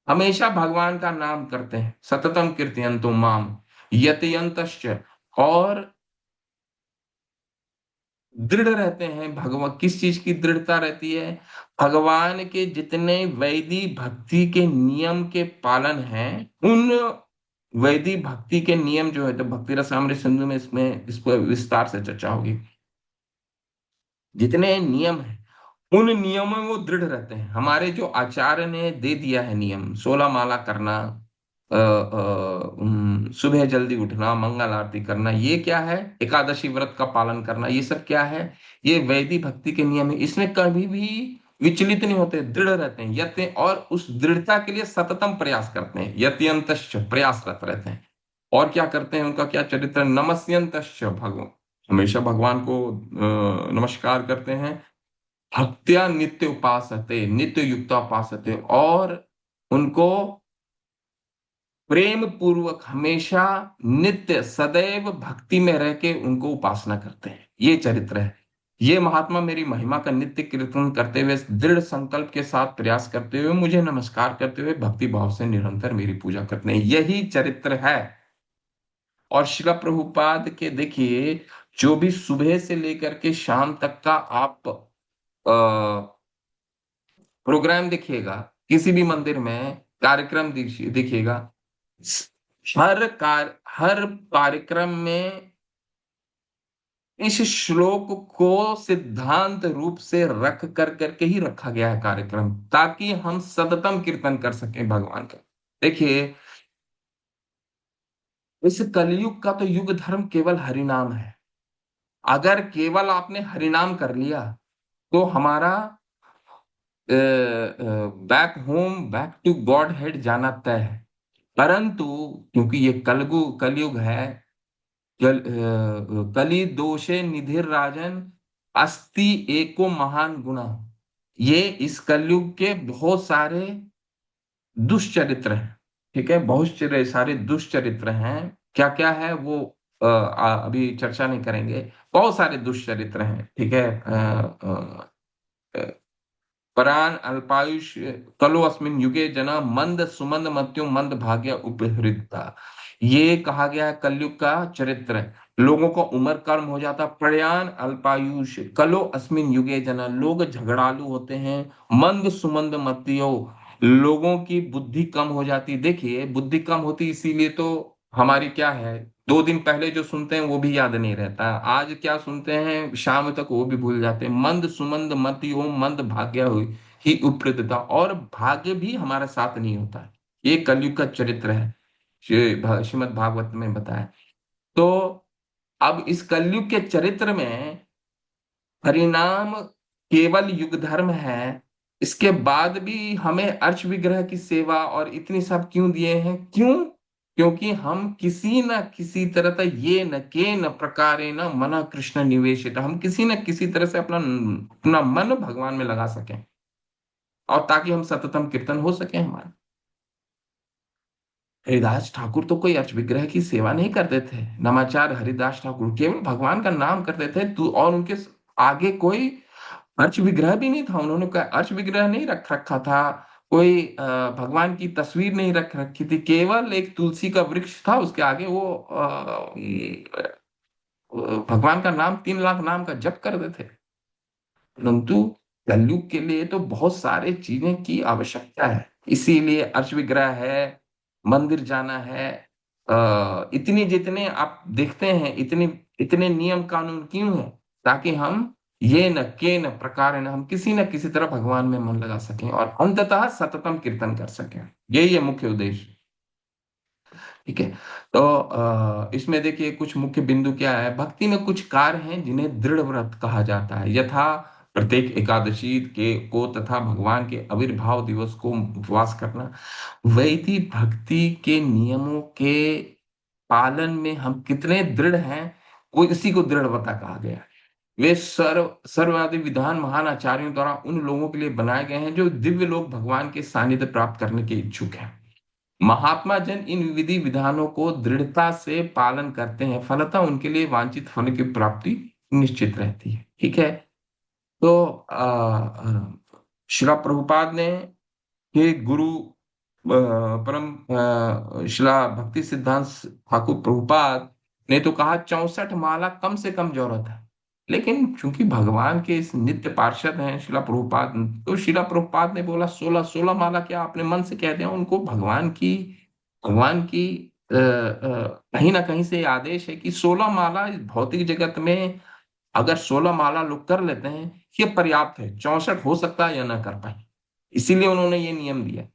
हमेशा भगवान का नाम करते हैं। सततम कीर्तयन्तो माम यतयन्तश्च, और दृढ़ रहते हैं। भगवान किस चीज की दृढ़ता रहती है, भगवान के जितने वैदिक भक्ति के नियम के पालन हैं, उन वैदिक भक्ति के नियम जो है, तो भक्ति रसामृत सिंधु में इसमें इसको विस्तार से चर्चा होगी। जितने नियम हैं उन नियमों में वो दृढ़ रहते हैं। हमारे जो आचार्य ने दे दिया है नियम, 16 माला करना, सुबह जल्दी उठना, मंगल आरती करना, ये क्या है, एकादशी व्रत का पालन करना, ये सब क्या है, ये वैदिक भक्ति के नियम है। इसमें कभी भी विचलित नहीं होते, दृढ़ रहते हैं, यत्न, और उस दृढ़ता के लिए सततम प्रयास करते हैं, यत्यंतश्च प्रयासरत रहते हैं। और क्या करते हैं, उनका क्या चरित्र, नमस्यंतश्च भगवान, हमेशा भगवान को नमस्कार करते हैं। भक्त्या नित्य उपासते, नित्य युक्ता उपासते, और उनको प्रेम पूर्वक हमेशा नित्य सदैव भक्ति में रह के उनको उपासना करते हैं। ये चरित्र है। ये महात्मा मेरी महिमा का नित्य कीर्तन करते हुए, दृढ़ संकल्प के साथ प्रयास करते हुए, मुझे नमस्कार करते हुए भक्ति भाव से निरंतर मेरी पूजा करते हैं। यही चरित्र है। और शिला प्रभुपाद के देखिए, जो भी सुबह से लेकर के शाम तक का आप प्रोग्राम देखिएगा, किसी भी मंदिर में कार्यक्रम देखिएगा, हर कार्यक्रम में इस श्लोक को सिद्धांत रूप से रख कर करके ही रखा गया है कार्यक्रम, ताकि हम सततम कीर्तन कर सकें भगवान का। देखिए, इस कलयुग का तो युग धर्म केवल हरिनाम है। अगर केवल आपने हरिनाम कर लिया तो हमारा back home, back to Godhead जाना तय है। परंतु क्योंकि ये कलयुग है, कली दोषे निधिर राजन, अस्ति एको महान गुना, ये इस कलयुग के बहुत सारे दुष्चरित्र हैं। ठीक है, बहुत सारे दुष्चरित्र हैं। क्या क्या है वो अभी चर्चा नहीं करेंगे। बहुत सारे दुष्चरित्र हैं। ठीक है, परान अल्पायुष कलो अस्मिन युगे जना मंद सुमंद मत्यो मंद भाग्य उपहृता, ये कहा गया है कलयुग का चरित्र। लोगों को उम्र कर्म हो जाता, प्रयाण अल्पायुष कलो अस्मिन युगे जना, लोग झगड़ालू होते हैं, मंद सुमंद मतियो, लोगों की बुद्धि कम हो जाती। देखिए, बुद्धि कम होती इसीलिए तो हमारी क्या है, 2 दिन पहले जो सुनते हैं वो भी याद नहीं रहता, आज क्या सुनते हैं शाम तक वो भी भूल जाते हैं। मंद सुमंद मति हो, मंद भाग्य हो ही उपृतता, और भाग्य भी हमारा साथ नहीं होता है। ये कलयुग का चरित्र है, श्रीमद् भागवत में बताया। तो अब इस कलयुग के चरित्र में हरिनाम केवल युग धर्म है। इसके बाद भी हमें अर्च विग्रह की सेवा और इतनी सब क्यों दिए हैं, क्यों, क्योंकि हम किसी न किसी तरह से, ये न के न प्रकारे न मन कृष्ण निवेशित, हम किसी न किसी तरह से अपना अपना मन भगवान में लगा सकें, और ताकि हम सततम कीर्तन हो सके हमारा। हरिदास ठाकुर तो कोई अर्च विग्रह की सेवा नहीं करते थे। नमाचार हरिदास ठाकुर केवल भगवान का नाम करते थे, तू और उनके आगे कोई अर्च विग्रह भी नहीं था। उन्होंने कोई अर्च विग्रह नहीं रख रखा था, कोई भगवान की तस्वीर नहीं रख रखी थी। केवल एक तुलसी का वृक्ष था, उसके आगे वो भगवान का नाम, 3 लाख नाम का जप करते थे। परंतु कलयुग के लिए तो बहुत सारे चीजें की आवश्यकता है, इसीलिए अर्च विग्रह है, मंदिर जाना है, इतनी जितने आप देखते हैं, इतने इतने नियम कानून क्यों है, ताकि हम ये न के न प्रकार न, हम किसी न किसी तरह भगवान में मन लगा सकें और अंततः सततम कीर्तन कर सकें। यही है मुख्य उद्देश्य। ठीक है। तो इसमें देखिए कुछ मुख्य बिंदु क्या है। भक्ति में कुछ कार्य हैं जिन्हें दृढ़ व्रत कहा जाता है। यथा प्रत्येक एकादशी के को तथा भगवान के आविर्भाव दिवस को उपवास करना। वैधि भक्ति के नियमों के पालन में हम कितने दृढ़ हैं, वो इसी को दृढ़ता कहा गया है। वे सर्वादि विधान महान आचार्यों द्वारा उन लोगों के लिए बनाए गए हैं जो दिव्य लोक भगवान के सानिध्य प्राप्त करने के इच्छुक हैं। महात्मा जन इन विधि विधानों को दृढ़ता से पालन करते हैं, फलतः उनके लिए वांछित फल की प्राप्ति निश्चित रहती है। ठीक है। तो श्रील प्रभुपाद ने के गुरु परम शिला भक्ति सिद्धांत ठाकुर प्रभुपाद ने तो कहा 64 माला कम से कम जरूरत है। लेकिन चूंकि भगवान के इस नित्य पार्षद हैं शिला प्रभुपाद, तो शिला प्रभुपाद ने बोला 16 माला क्या अपने मन से कहते हैं। उनको भगवान की कहीं ना कहीं से ये आदेश है कि 16 माला इस भौतिक जगत में अगर 16 माला लोग कर लेते हैं ये पर्याप्त है। 64 हो सकता है या ना कर पाए, इसीलिए उन्होंने ये नियम दिया।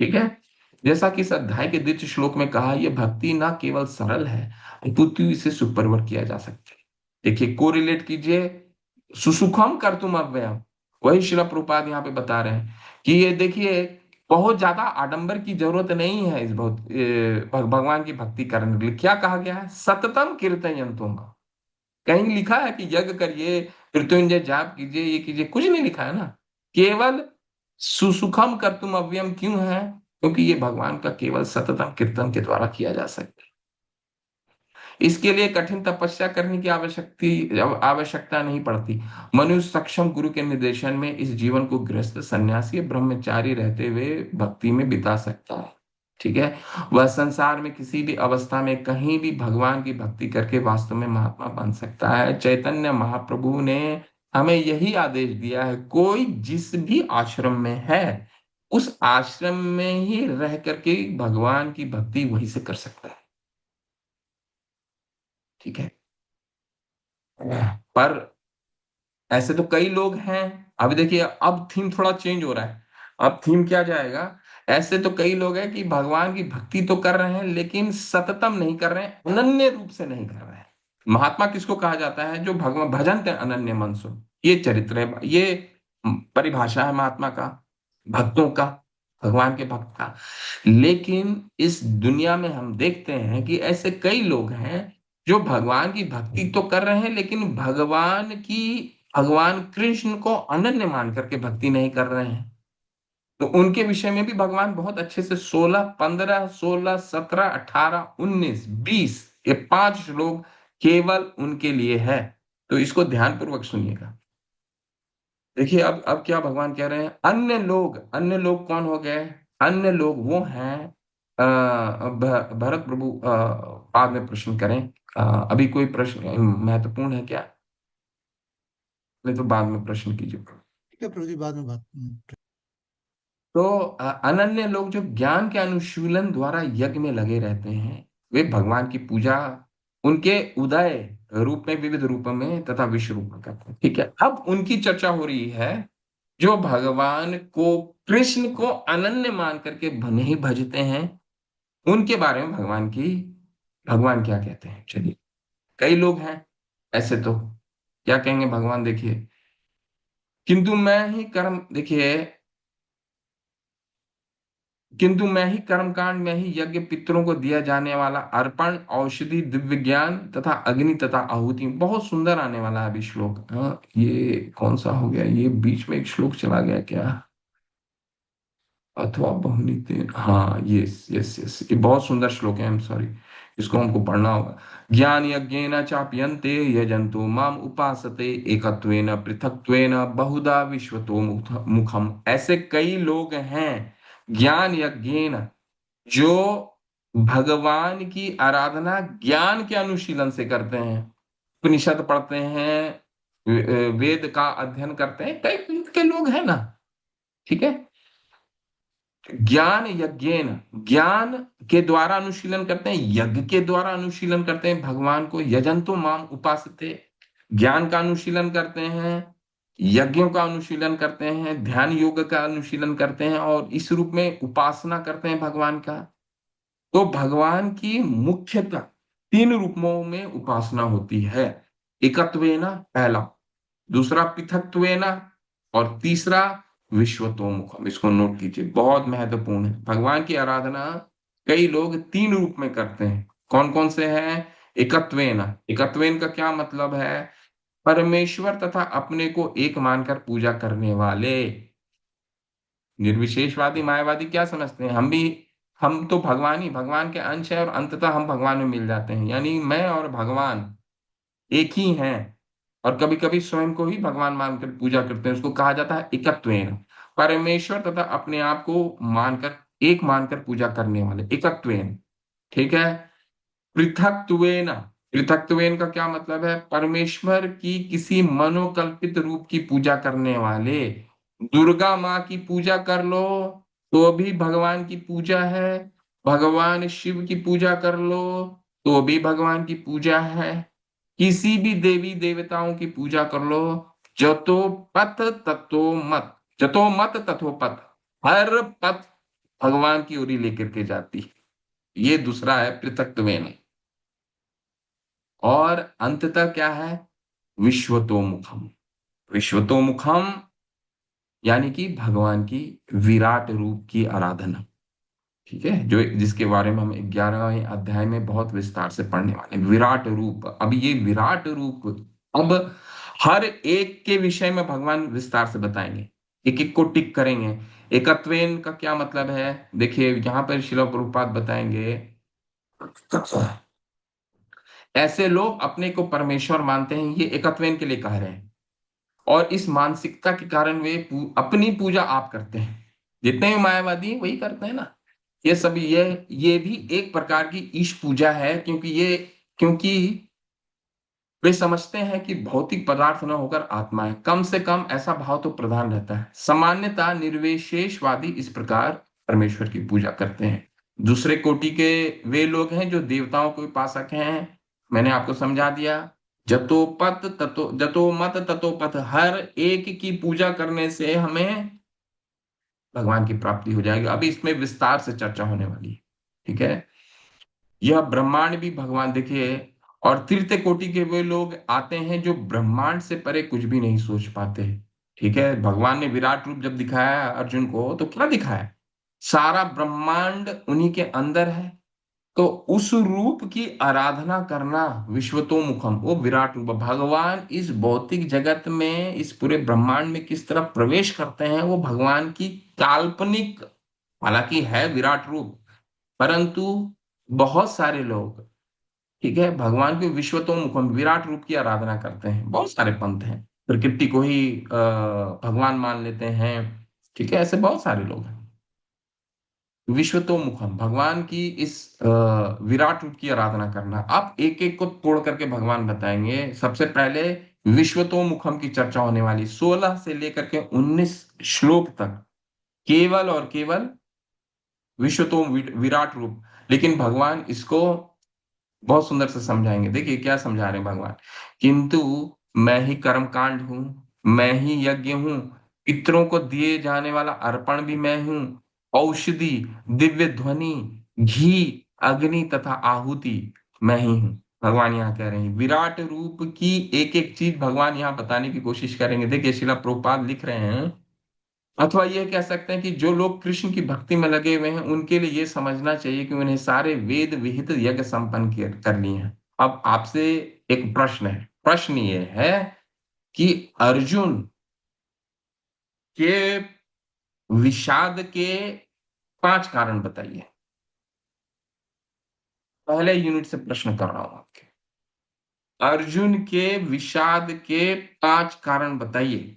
ठीक है। जैसा कि इस अध्याय के द्वितीय श्लोक में कहा, यह भक्ति ना केवल सरल है अपितु इसे सुपरवर्ट किया जा सकता है। देखिए कोरिलेट कीजिए, सुसुखम कर तुम अव्ययम, वही शिला प्रभुपाद यहाँ पे बता रहे हैं कि ये देखिए बहुत ज्यादा आडंबर की जरूरत नहीं है इस भगवान की भक्ति करने के लिए। क्या कहा गया है? सततम कीर्तयन्तुम। कहीं लिखा है कि यज्ञ करिए, मृत्युंजय जाप कीजिए, ये कीजिए? कुछ नहीं लिखा है ना। केवल सुसुखम कर तुम अव्ययम क्यों है? क्योंकि ये भगवान का केवल सततम कीर्तन के द्वारा किया जा सकता है। इसके लिए कठिन तपस्या करने की आवश्यकता नहीं पड़ती। मनुष्य सक्षम गुरु के निर्देशन में इस जीवन को गृहस्थ, सन्यासी, ब्रह्मचारी रहते हुए भक्ति में बिता सकता है। ठीक है। वह संसार में किसी भी अवस्था में कहीं भी भगवान की भक्ति करके वास्तव में महात्मा बन सकता है। चैतन्य महाप्रभु ने हमें यही आदेश दिया है, कोई जिस भी आश्रम में है उस आश्रम में ही रह करके भगवान की भक्ति वहीं से कर सकता है। ठीक है। पर ऐसे तो कई लोग हैं। अभी देखिए अब थीम थोड़ा चेंज हो रहा है। अब थीम क्या जाएगा? ऐसे तो कई लोग हैं कि भगवान की भक्ति तो कर रहे हैं लेकिन सततम नहीं कर रहे हैं, अनन्य रूप से नहीं कर रहे हैं। महात्मा किसको कहा जाता है? जो भगवान भजन अनन्य मन सो। ये चरित्र है, ये परिभाषा है महात्मा का, भक्तों का, भगवान के भक्त का। लेकिन इस दुनिया में हम देखते हैं कि ऐसे कई लोग हैं जो भगवान की भक्ति तो कर रहे हैं लेकिन भगवान कृष्ण को अनन्य मान करके भक्ति नहीं कर रहे हैं। तो उनके विषय में भी भगवान बहुत अच्छे से 16, 15, 16, 17, 18, 19, 20 ये 5 श्लोक केवल उनके लिए है। तो इसको ध्यानपूर्वक सुनिएगा। देखिए अब क्या भगवान कह रहे हैं? अन्य लोग कौन हो गए? अन्य लोग वो हैं भरत प्रभु बाद में प्रश्न करें। अभी कोई प्रश्न महत्वपूर्ण है क्या? नहीं तो बाद में प्रश्न कीजिए। ठीक है प्रभु जी, बाद में बात। तो अनन्य लोग जो ज्ञान के अनुशीलन द्वारा यज्ञ में लगे रहते हैं, वे भगवान की पूजा उनके उदय रूप में, विविध रूप में तथा विश्व रूप में करते हैं। ठीक है। अब उनकी चर्चा हो रही है जो भगवान को, कृष्ण को अनन्य मान करके नहीं भजते हैं। उनके बारे में भगवान क्या कहते हैं? चलिए, कई लोग हैं ऐसे तो क्या कहेंगे भगवान? देखिए, किंतु मैं ही कर्म, देखिए, किंतु मैं ही कर्मकांड में ही यज्ञ, पितरों को दिया जाने वाला अर्पण, औषधि, दिव्य ज्ञान तथा अग्नि तथा आहुति। बहुत सुंदर आने वाला है अभी श्लोक। हाँ, ये कौन सा हो गया? ये बीच में एक श्लोक चला गया क्या? अथवा बहुनीते, हाँ, यस यस यस, ये बहुत सुंदर श्लोक है। आई एम सॉरी, इसको हमको पढ़ना होगा। ज्ञान यज्ञेन चाप्यन्ते यजन्तो माम उपासते एकत्वेन पृथक्त्वेन बहुधा विश्वतो मुखम। ऐसे कई लोग हैं ज्ञान यज्ञेन जो भगवान की आराधना ज्ञान के अनुशीलन से करते हैं, उपनिषद पढ़ते हैं, वेद का अध्ययन करते हैं। कई के लोग हैं ना। ठीक है। ज्ञान यज्ञेन, ज्ञान के द्वारा अनुशीलन करते हैं, यज्ञ के द्वारा अनुशीलन करते हैं भगवान को। यजंतो माम उपासते, ज्ञान का अनुशीलन करते हैं, यज्ञों का अनुशीलन करते हैं, ध्यान योग का अनुशीलन करते हैं और इस रूप में उपासना करते हैं भगवान का। तो भगवान की मुख्यतः तीन रूपों में उपासना होती है। एकत्वेना पहला, दूसरा पृथक्त्वेना, और तीसरा विश्वतोमुखम। इसको नोट कीजिए, बहुत महत्वपूर्ण है। भगवान की आराधना कई लोग तीन रूप में करते हैं। कौन कौन से हैं? एकत्वेना, एकत्वेन का क्या मतलब है? परमेश्वर तथा अपने को एक मानकर पूजा करने वाले। निर्विशेषवादी मायावादी क्या समझते हैं? हम तो भगवान ही, भगवान के अंश है और अंततः हम भगवान में मिल जाते हैं, यानी मैं और भगवान एक ही हैं। और कभी कभी स्वयं को ही भगवान मानकर पूजा करते हैं, उसको कहा जाता है एकत्वेन। परमेश्वर तथा अपने आप को मानकर, एक मानकर पूजा करने वाले, एकत्वेन। ठीक है। पृथक्त्वेन, पृथक्त्वेन का क्या मतलब है? परमेश्वर की किसी मनोकल्पित रूप की पूजा करने वाले। दुर्गा माँ की पूजा कर लो तो भी भगवान की पूजा है, भगवान शिव की पूजा कर लो तो भी भगवान की पूजा है, किसी भी देवी देवताओं की पूजा कर लो। जतो पथ ततो मत, जतो मत तथो पथ, हर पथ भगवान की ओर ही लेकर के जाती है। ये दूसरा है पृथक्त्वेन। और अंततः क्या है? विश्वतोमुखम। विश्वतोमुखम यानी कि भगवान की विराट रूप की आराधना। ठीक है, जो जिसके बारे में हम 11वें अध्याय में बहुत विस्तार से पढ़ने वाले हैं। विराट रूप, अब ये विराट रूप, अब हर एक के विषय में भगवान विस्तार से बताएंगे, एक एक को टिक करेंगे। एकत्वेन का क्या मतलब है? देखिए यहाँ पर श्रील प्रभुपाद बताएंगे। ऐसे लोग अपने को परमेश्वर मानते हैं, ये एकत्वेन के लिए कह रहे हैं। और इस मानसिकता के कारण वे अपनी पूजा आप करते हैं। जितने भी मायावादी हैं वही करते हैं ना। ये सब, ये भी एक प्रकार की ईश पूजा है, क्योंकि वे समझते हैं कि भौतिक पदार्थ न होकर आत्मा है। कम से कम ऐसा भाव तो प्रधान रहता है। सामान्यतः निर्विशेषवादी इस प्रकार परमेश्वर की पूजा करते हैं। दूसरे कोटि के वे लोग हैं जो देवताओं के उपासक हैं। मैंने आपको समझा दिया। जतो मत ततो पथ, हर एक की पूजा करने से हमें भगवान की प्राप्ति हो जाएगी। अभी इसमें विस्तार से चर्चा होने वाली है। ठीक है। यह ब्रह्मांड भी भगवान, देखिए, और तृतीय कोटि के वे लोग आते हैं जो ब्रह्मांड से परे कुछ भी नहीं सोच पाते। ठीक है। भगवान ने विराट रूप जब दिखाया अर्जुन को तो क्या दिखाया? सारा ब्रह्मांड उन्हीं के अंदर है। तो उस रूप की आराधना करना, विश्वतोमुखम, वो विराट रूप। भगवान इस भौतिक जगत में, इस पूरे ब्रह्मांड में किस तरह प्रवेश करते हैं, वो भगवान की काल्पनिक, हालांकि है विराट रूप, परंतु बहुत सारे लोग, ठीक है, भगवान के विश्वतोमुखम विराट रूप की आराधना करते हैं। बहुत सारे पंथ हैं, प्रकृति को ही भगवान मान लेते हैं। ठीक है, ऐसे बहुत सारे लोग हैं। विश्वतोमुखम, भगवान की इस विराट रूप की आराधना करना। आप एक एक को तोड़ करके भगवान बताएंगे। सबसे पहले विश्वतोमुखम की चर्चा होने वाली, 16 से लेकर के 19 श्लोक तक केवल और केवल विराट रूप। लेकिन भगवान इसको बहुत सुंदर से समझाएंगे। देखिए क्या समझा रहे हैं भगवान। किंतु मैं ही कर्म कांड हूं, मैं ही यज्ञ हूं, पितरों को दिए जाने वाला अर्पण भी मैं हूं, औषधि, दिव्य ध्वनि, घी, अग्नि तथा आहुति मैं ही हूं। भगवान यहाँ कह रहे हैं विराट रूप की एक एक चीज भगवान यहाँ बताने की कोशिश करेंगे। देखिए श्रीला प्रभुपाद लिख रहे हैं, अथवा ये कह सकते हैं कि जो लोग कृष्ण की भक्ति में लगे हुए हैं उनके लिए ये समझना चाहिए कि उन्हें सारे वेद विहित यज्ञ संपन्न कर लिए हैं। अब आपसे एक प्रश्न है। प्रश्न ये है कि अर्जुन के विषाद के 5 कारण बताइए। पहले यूनिट से प्रश्न कर रहा हूं आपके। अर्जुन के विषाद के 5 कारण बताइए।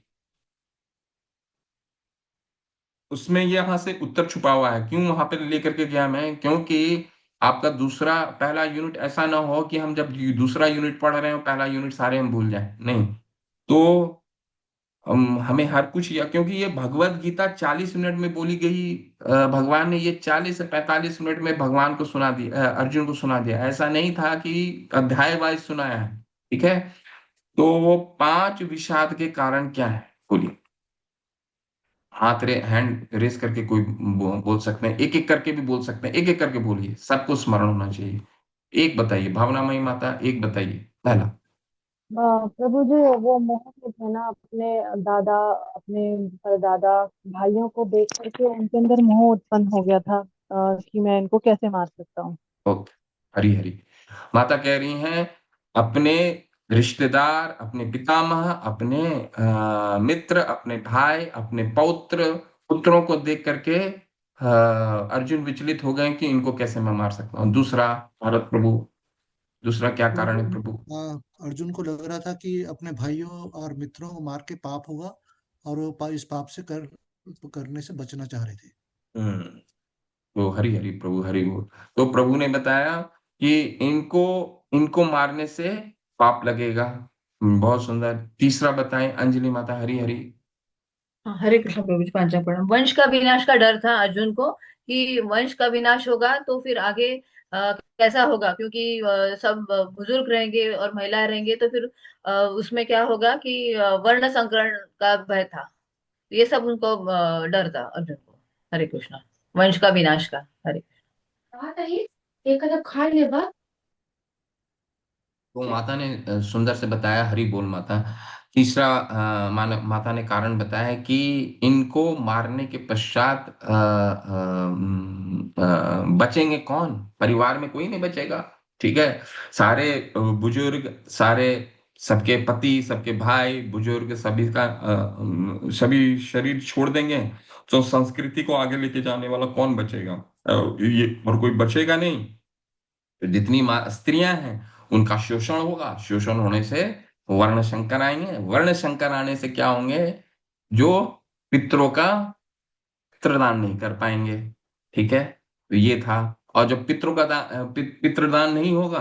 उसमें यहां से उत्तर छुपा हुआ है। क्यों वहां पे लेकर के गया मैं? क्योंकि आपका दूसरा, पहला यूनिट ऐसा ना हो कि हम जब दूसरा यूनिट पढ़ रहे हो पहला यूनिट सारे हम भूल जाए, नहीं। तो हमें हर कुछ, या क्योंकि ये भगवत गीता 40 मिनट में बोली गई, भगवान ने ये 40 से 45 मिनट में भगवान को सुना दिया, अर्जुन को सुना दिया। ऐसा नहीं था कि अध्याय वाइज सुनाया है। ठीक है। तो वो 5 विषाद के कारण क्या है, बोलिए। हाथ हैंड रेस करके कोई बोल सकते हैं, एक एक करके भी बोल सकते हैं, एक एक करके बोलिए, सबको स्मरण होना चाहिए। एक बताइए भावनामयी माता, एक बताइए पहला। प्रभु जी, वो मोह में थे ना, अपने दादा, अपने परदादा भाइयों को देख करके उनके अंदर मोह उत्पन्न हो गया था, कि मैं इनको कैसे मार सकता हूँ। ओके, हरी हरी। माता कह रही हैं अपने रिश्तेदार, अपने पितामह, अपने मित्र, अपने भाई, अपने पौत्र पुत्रों को देख करके अर्जुन विचलित हो गए कि इनको कैसे मैं मार सकता हूँ। दूसरा, भारत प्रभु, दूसरा क्या कारण है अर्जुन प्रभु? अर्जुन को लग रहा था कि अपने भाइयों और मित्रों को मार के पाप होगा, और वो इस पाप से करने से बचना चाह रहे थे। हम्म। तो हरि हरि प्रभु, हरि बोल। तो प्रभु ने बताया कि इनको इनको मारने से पाप लगेगा। बहुत सुंदर। तीसरा बताएं अंजलि माता, हरि हरि। हाँ, हरे कृष्ण प्रभु जी, पांचवा प्रणाम। वंश का विनाश का डर था अर्जुन को, कि वंश का विनाश होगा तो फिर आगे कैसा होगा, क्योंकि सब बुजुर्ग रहेंगे और महिलाएं रहेंगे, तो फिर उसमें क्या होगा कि वर्ण संकरण का भय था। ये सब उनको डर था अर्जुन को। हरे कृष्णा। वंश का विनाश का। हरे। एक कदम खा ले बा। तो माता ने सुंदर से बताया, हरि बोल माता। तीसरा माता ने कारण बताया कि इनको मारने के पश्चात बचेंगे कौन? परिवार में कोई नहीं बचेगा। ठीक है। सारे बुजुर्ग, सारे सबके पति, सबके भाई बुजुर्ग सभी का सभी शरीर छोड़ देंगे। तो संस्कृति को आगे लेके जाने वाला कौन बचेगा? ये और कोई बचेगा नहीं। तो जितनी स्त्रियां हैं उनका शोषण होगा, शोषण होने से वर्ण संकर आएंगे, वर्ण संकर आने से क्या होंगे? जो पितरों का पितृदान नहीं कर पाएंगे। ठीक है। तो ये था। और जब पितरों का पितृदान नहीं होगा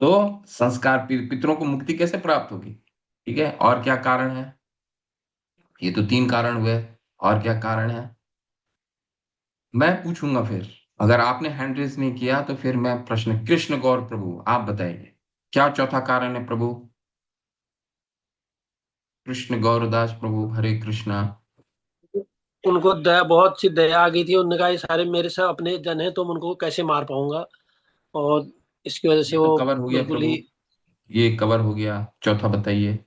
तो संस्कार पितरों को मुक्ति कैसे प्राप्त होगी? ठीक है। और क्या कारण है? ये तो तीन कारण हुए। और क्या कारण है? मैं पूछूंगा फिर। अगर आपने हैंड रेज नहीं किया तो फिर मैं प्रश्न, कृष्ण गौर प्रभु आप बताइए, क्या चौथा कारण है प्रभु? कृष्ण गौरदास प्रभु, हरे कृष्णा। उनको दया, बहुत सी दया आ गई थी। उन्होंने कहा ये सारे मेरे से अपने जन है, तो मैं उनको कैसे मार पाऊंगा। और इसकी वजह से ये तो वो कवर हो गया बिल्कुल प्रभु, ही। ये कवर हो गया। चौथा बताइए।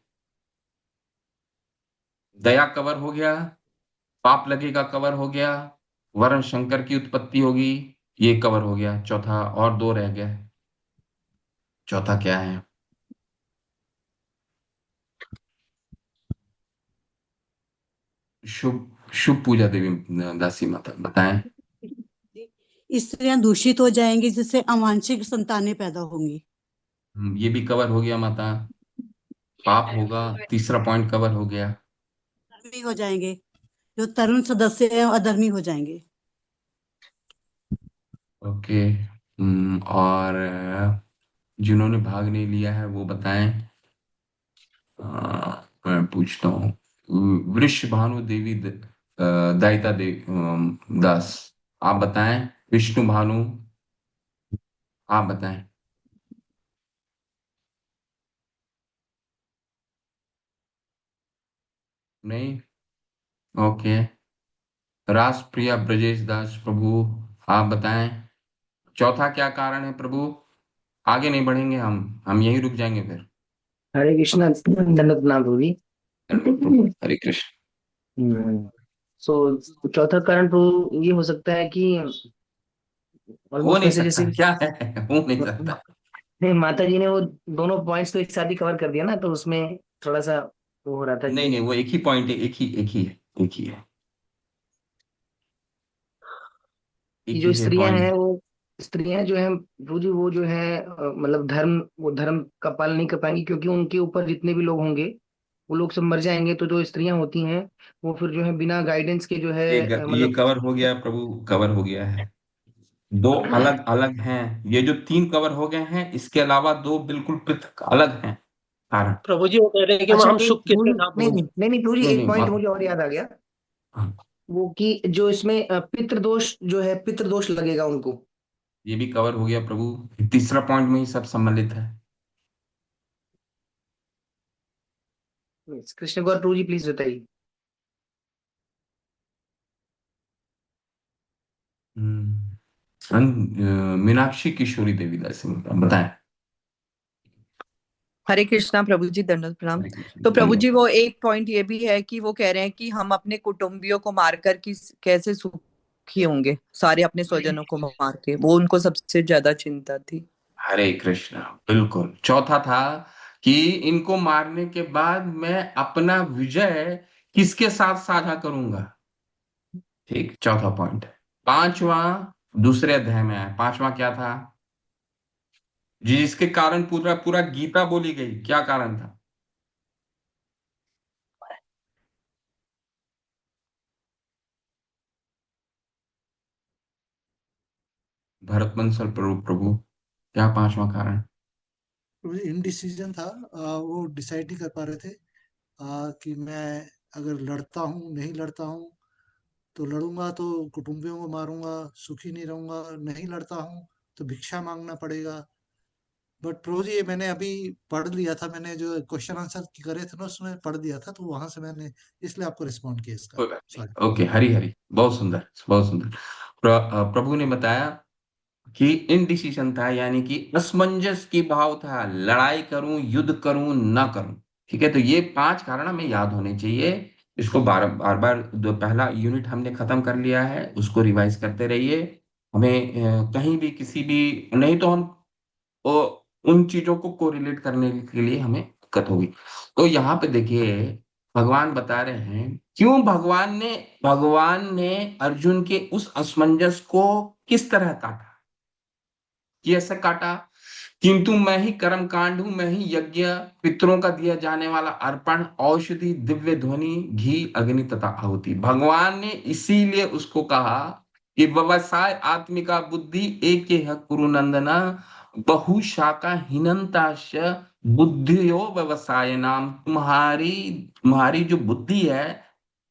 दया कवर हो गया, पाप लगेगा कवर हो गया, वर्ण शंकर की उत्पत्ति होगी, ये कवर हो गया। चौथा और दो रह गए। चौथा क्या है? शुभ शुभ पूजा देवी दासी माता बताएं। स्त्रियां दूषित हो जाएंगी, जिससे अवांछित संतानें पैदा होंगी। ये भी कवर हो गया माता। पाप होगा, तीसरा पॉइंट कवर हो गया। अधर्मी हो जाएंगे, जो तरुण सदस्य हैं अधर्मी हो जाएंगे। ओके। और जिन्होंने भाग नहीं लिया है वो बताएं। मैं पूछता हूँ। वृषभानु देवी दयिता दास, आप बताएं। विष्णु भानु, आप बताएं। नहीं। ओके। रासप्रिया ब्रजेश दास प्रभु, आप बताएं। चौथा क्या कारण है प्रभु? आगे नहीं बढ़ेंगे, हम यहीं रुक जाएंगे फिर। हरे कृष्णा, दंडवत प्रणाम प्रभु जी। प्रभु हरे कृष्ण। सो चौथा कारण तो ये हो सकता है कि हो ऑलमोस्ट नहीं वैसे जैसे, सकता क्या है? हो नहीं सकता। नहीं, माता जी ने वो दोनों पॉइंट्स तो एक साथ ही कवर कर दिया ना, तो उसमें थोड़ा सा वो हो रहा था नहीं कि नहीं, वो एक ही पॉइंट है, एक ही है, एक ही है, कि एक जो ही है स्त्रियां हैं पॉइंट। वो, स्त्रियां जो है प्रभु जी, वो जो है मतलब धर्म, वो धर्म का पालन नहीं कर पाएंगी, क्योंकि उनके ऊपर जितने भी लोग होंगे वो लोग सब मर जाएंगे। तो जो स्त्रियां होती हैं वो फिर जो है बिना गाइडेंस के जो है ये मतलब। कवर हो गया प्रभु, कवर हो गया है। दो अलग अलग हैं। ये जो तीन कवर हो गए हैं, इसके अलावा दो बिल्कुल पृथक अलग हैं कारण। प्रभु जी वो कह रहे हैं कि अच्छा, हम सुख प्रभु किसके जी, साथ नहीं होंगे। नहीं नहीं नहीं, प्रभु जी नहीं एक नहीं पॉइंट आप। मुझे और याद आ गया। हाँ, वो कि जो इसमें पितृदोष जो है, पितृदोष लगेगा उनको। ये भी कवर हो गया प्रभु। तीसरा पॉइंट में ही सब सम्मिलित है। कृष्ण गौर प्रभु जी, प्लीज बताइए। मीनाक्षी किशोरी देवी दास सिंह का बताएं। हरे कृष्णा प्रभु जी, दंडवत प्रणाम। हरे कृष्ण तो जी, प्रभु जी धन्यवाद। वो एक पॉइंट ये भी है कि वो कह रहे हैं कि हम अपने कुटुंबियों को मारकर कैसे सुखी होंगे, सारे अपने स्वजनों को मार के, वो उनको सबसे ज्यादा चिंता थी। हरे कृष्णा, बिल्कुल। चौथा था कि इनको मारने के बाद मैं अपना विजय किसके साथ साझा करूंगा। ठीक, चौथा पॉइंट। पांचवा दूसरे अध्याय में है। पांचवा क्या था? जिसके कारण पूरा पूरा गीता बोली गई, क्या कारण था? भरत बंसल प्रभु प्रभु, क्या पांचवा कारण? इनडिसीजन था। वो डिसाइड नहीं कर पा रहे थे कि मैं अगर लड़ता हूँ नहीं लड़ता हूँ, तो लड़ूंगा तो कुटुंबियों को मारूंगा, सुखी नहीं रहूंगा, नहीं लड़ता हूँ तो भिक्षा मांगना पड़ेगा। बट प्रभु जी, ये मैंने अभी पढ़ लिया था, मैंने जो क्वेश्चन आंसर करे थे ना उसमें पढ़ दिया था, तो वहां से मैंने इसलिए आपको रिस्पॉन्ड किया इसका। कोई बात सॉरी। नहीं। ओके, हरी हरी, बहुत सुंदर, बहुत सुंदर। प्रभु ने बताया कि इनडिसीजन था, यानी कि असमंजस की भाव था, लड़ाई करूं युद्ध करूं ना करूं। ठीक है, तो ये पांच कारण हमें याद होने चाहिए। इसको बार बार बार, पहला यूनिट हमने खत्म कर लिया है, उसको रिवाइज करते रहिए। हमें कहीं भी किसी भी, नहीं तो हम उन चीजों को कोरिलेट करने के लिए हमें दिक्कत होगी। तो यहाँ पे देखिए, भगवान बता रहे हैं क्यों भगवान ने अर्जुन के उस असमंजस को किस तरह काटा। कि ऐसे काटा, किंतु मैं ही कर्म कांड हूं, मैं ही यज्ञ, पितरों का दिया जाने वाला अर्पण, औषधि, दिव्य ध्वनि, घी, अग्नि तथा आहुति। भगवान ने इसीलिए उसको कहा कि व्यवसाय आत्मिका बुद्धि एक कुरु नंदना, बहुशाखा हिनंताश बुद्धियो व्यवसाय नाम। तुम्हारी जो बुद्धि है,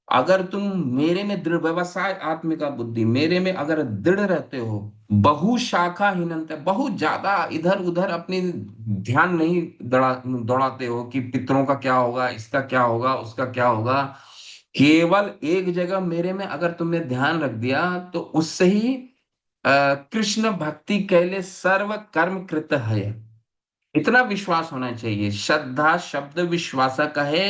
अगर तुम मेरे में दृढ़, व्यवसाय आत्मिका बुद्धि, मेरे में अगर दृढ़ रहते हो, बहुशाखा हिनंत, बहुत ज्यादा इधर उधर अपनी ध्यान नहीं दौड़ाते हो कि पितरों का क्या होगा, इसका क्या होगा, उसका क्या होगा। केवल एक जगह मेरे में अगर तुमने ध्यान रख दिया, तो उससे ही कृष्ण भक्ति कैले सर्व कर्म कृत है। इतना विश्वास होना चाहिए। श्रद्धा शब्द विश्वास कहे,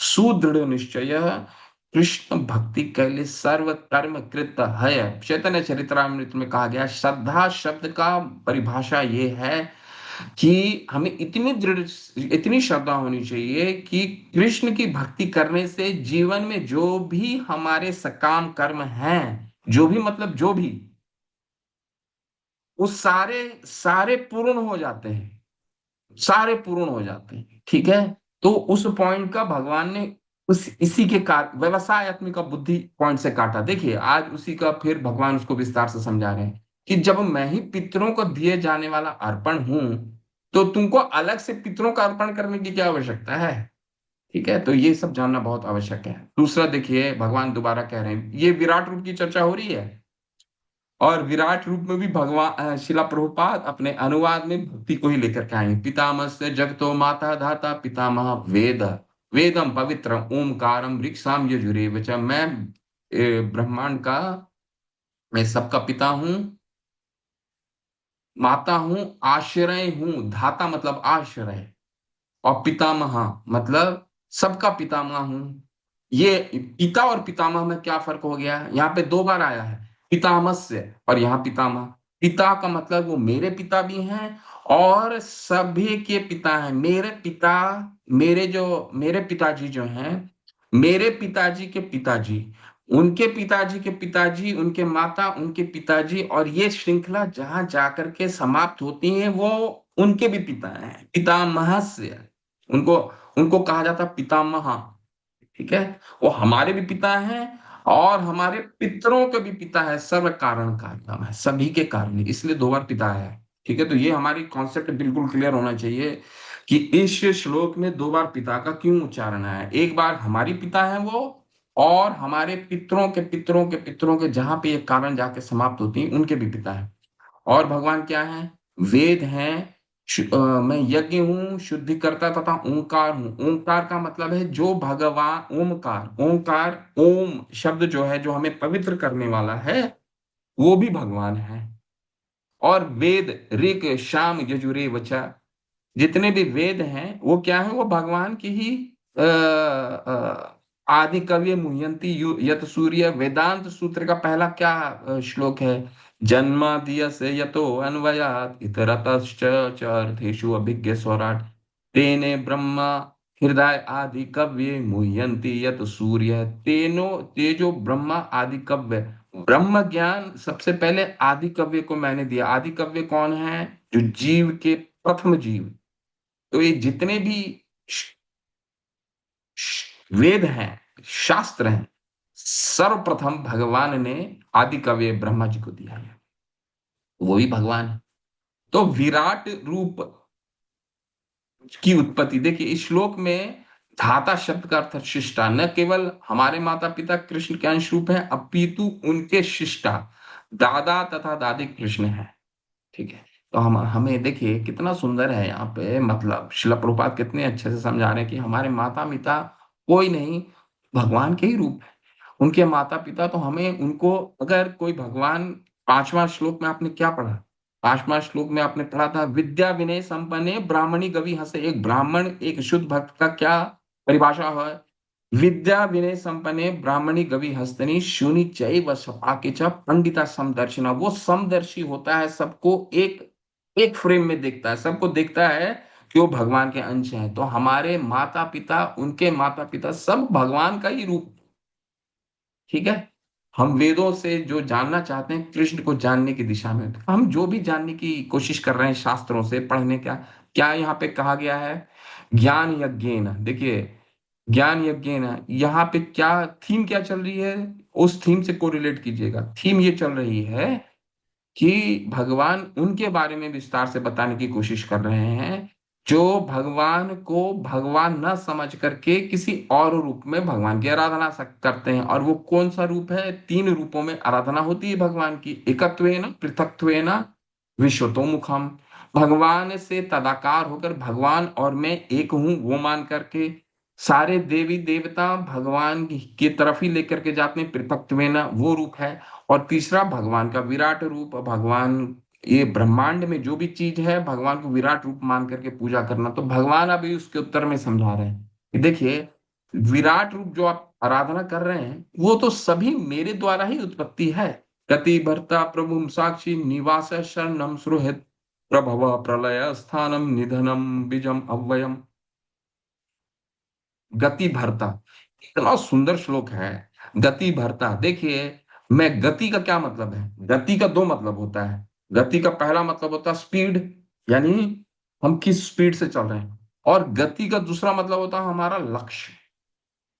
सुदृढ़ निश्चय, कृष्ण भक्ति कैले सर्व कर्म कृत है। चैतन्य चरितरामृत में कहा गया, श्रद्धा शब्द का परिभाषा ये है कि हमें इतनी श्रद्धा होनी चाहिए कि कृष्ण की भक्ति करने से जीवन में जो भी हमारे सकाम कर्म हैं, जो भी मतलब जो भी, वो सारे सारे पूर्ण हो जाते हैं, सारे पूर्ण हो जाते हैं। ठीक है, तो उस पॉइंट का भगवान ने उस इसी के व्यवसाय आत्मिक का बुद्धि पॉइंट से काटा। देखिए, आज उसी का फिर भगवान उसको विस्तार से समझा रहे हैं कि जब मैं ही पितरों को दिए जाने वाला अर्पण हूं, तो तुमको अलग से पितरों का अर्पण करने की क्या आवश्यकता है। ठीक है, तो ये सब जानना बहुत आवश्यक है। दूसरा देखिए, भगवान दोबारा कह रहे हैं, ये विराट रूप की चर्चा हो रही है, और विराट रूप में भी भगवान शिला प्रभुपाद अपने अनुवाद में भक्ति को ही लेकर के आएंगे। पितामह से जगतो माता धाता, पितामह वेद, वेदम पवित्र ओमकारम ऋक्षाम यजुरेव च। मैं ब्रह्मांड का, मैं सबका पिता हूँ, माता हूँ, आश्रय हूँ। धाता मतलब आश्रय, और पितामह मतलब सबका पितामह हूं। ये पिता और पितामह में क्या फर्क हो गया? यहाँ पे दो बार आया है, पितामहस्य और यहाँ पितामह। पिता का मतलब वो मेरे पिता भी हैं और सभी के पिता हैं। मेरे पिता, मेरे पिताजी जो हैं, मेरे पिताजी के पिताजी, उनके पिताजी के पिताजी, उनके माता, उनके पिताजी, और ये श्रृंखला जहां जाकर के समाप्त होती है, वो उनके भी पिता हैं, पितामहस्य। उनको उनको कहा जाता पितामह। ठीक है, वो हमारे भी पिता हैं और हमारे पितरों के भी पिता है। सर्व कारण कारणम है, सभी के कारण, इसलिए दो बार पिता है। ठीक है, तो ये हमारी कॉन्सेप्ट बिल्कुल क्लियर होना चाहिए कि इस श्लोक में दो बार पिता का क्यों उच्चारण है। एक बार हमारी पिता है वो, और हमारे पितरों के पितरों के पितरों के, जहां पे ये कारण जाके समाप्त होती है, उनके भी पिता है। और भगवान क्या है? वेद हैं, मैं यज्ञ हूं, शुद्धिकर्ता तथा ओंकार हूं। ओंकार का मतलब है जो भगवान, ओमकार, ओंकार, ओम शब्द जो है, जो हमें पवित्र करने वाला है, वो भी भगवान है। और वेद ऋक शाम यजुरे वचा, जितने भी वेद हैं वो क्या है, वो भगवान की ही आदि कवि मुह्यंती यत सूर्य। वेदांत सूत्र का पहला क्या श्लोक है, जन्माद्यस्य यतो अन्वयात् इतरतश्च च अर्थेषु अभिज्ञ स्वराट् तेने ब्रह्मा हृदय आदि कव्ये मुह्यंती यत सूर्य। तेनो तेजो ब्रह्मा आदि कव्य, ब्रह्म ज्ञान सबसे पहले आदि कव्य को मैंने दिया। आदि कव्य कौन है, जो जीव के प्रथम जीव। तो ये जितने भी वेद हैं, शास्त्र हैं, सर्वप्रथम भगवान ने आदि कव्य ब्रह्मा जी को दिया है, वही भगवान है। तो विराट रूप की उत्पत्ति देखिए इस श्लोक में, धाता शब्द का अर्थ शिष्टा, न केवल हमारे माता पिता कृष्ण के अंश रूप है, अपितु उनके शिष्टा दादा तथा दादी कृष्ण है। ठीक है, तो हम हमें देखिए कितना सुंदर है यहाँ पे, मतलब शिला प्रभुपाद कितने अच्छे से समझा रहे हैं कि हमारे माता पिता कोई नहीं, भगवान के ही रूप है। उनके माता पिता तो हमें उनको, अगर कोई भगवान, 5वां श्लोक में आपने क्या पढ़ा, 5वां श्लोक में आपने पढ़ा था, विद्या विनय संपन्ने ब्राह्मणी गवि हंसे। एक ब्राह्मण, एक शुद्ध भक्त का क्या परिभाषा है, विद्या विनय संपन्ने ब्राह्मणी गवि हस्तनी शूनि चैव सपाके च पंडिता समदर्शिना। वो समदर्शी होता है, सबको एक एक फ्रेम में देखता है, सबको देखता है कि वो भगवान के अंश हैं। तो हमारे माता पिता, उनके माता पिता सब भगवान का ही रूप। ठीक है, हम वेदों से जो जानना चाहते हैं कृष्ण को जानने की दिशा में, तो हम जो भी जानने की कोशिश कर रहे हैं शास्त्रों से पढ़ने का, क्या यहाँ पे कहा गया है, ज्ञान यज्ञेन। देखिए ज्ञान यज्ञेन, यहाँ पे क्या थीम क्या चल रही है, उस थीम से कोरिलेट कीजिएगा। थीम ये चल रही है कि भगवान उनके बारे में विस्तार से बताने की कोशिश कर रहे हैं जो भगवान को भगवान न समझ करके किसी और रूप में भगवान की आराधना करते हैं। और वो कौन सा रूप है, 3 रूपों में आराधना होती है भगवान की, एकत्वेन पृथक्त्वेन विश्वतोमुखम। भगवान से तदाकार होकर भगवान और मैं एक हूं वो मान करके सारे देवी देवता भगवान की तरफ ही लेकर के जाते हैं, पृथक्त्वेन वो रूप है। और तीसरा भगवान का विराट रूप, भगवान ये ब्रह्मांड में जो भी चीज है भगवान को विराट रूप मान करके पूजा करना। तो भगवान अभी उसके उत्तर में समझा रहे हैं कि देखिए विराट रूप जो आप आराधना कर रहे हैं वो तो सभी मेरे द्वारा ही उत्पत्ति है। गति भर्ता प्रभु साक्षी निवास शरणम सुहृद प्रभव प्रलय स्थानम निधनम बीजम अव्ययम। गति भरता, इतना सुंदर श्लोक है। गति भरता, देखिए मैं, गति का क्या मतलब है, गति का 2 मतलब होता है। गति का पहला मतलब होता है स्पीड, यानी हम किस स्पीड से चल रहे हैं। और गति का दूसरा मतलब होता है हमारा लक्ष्य।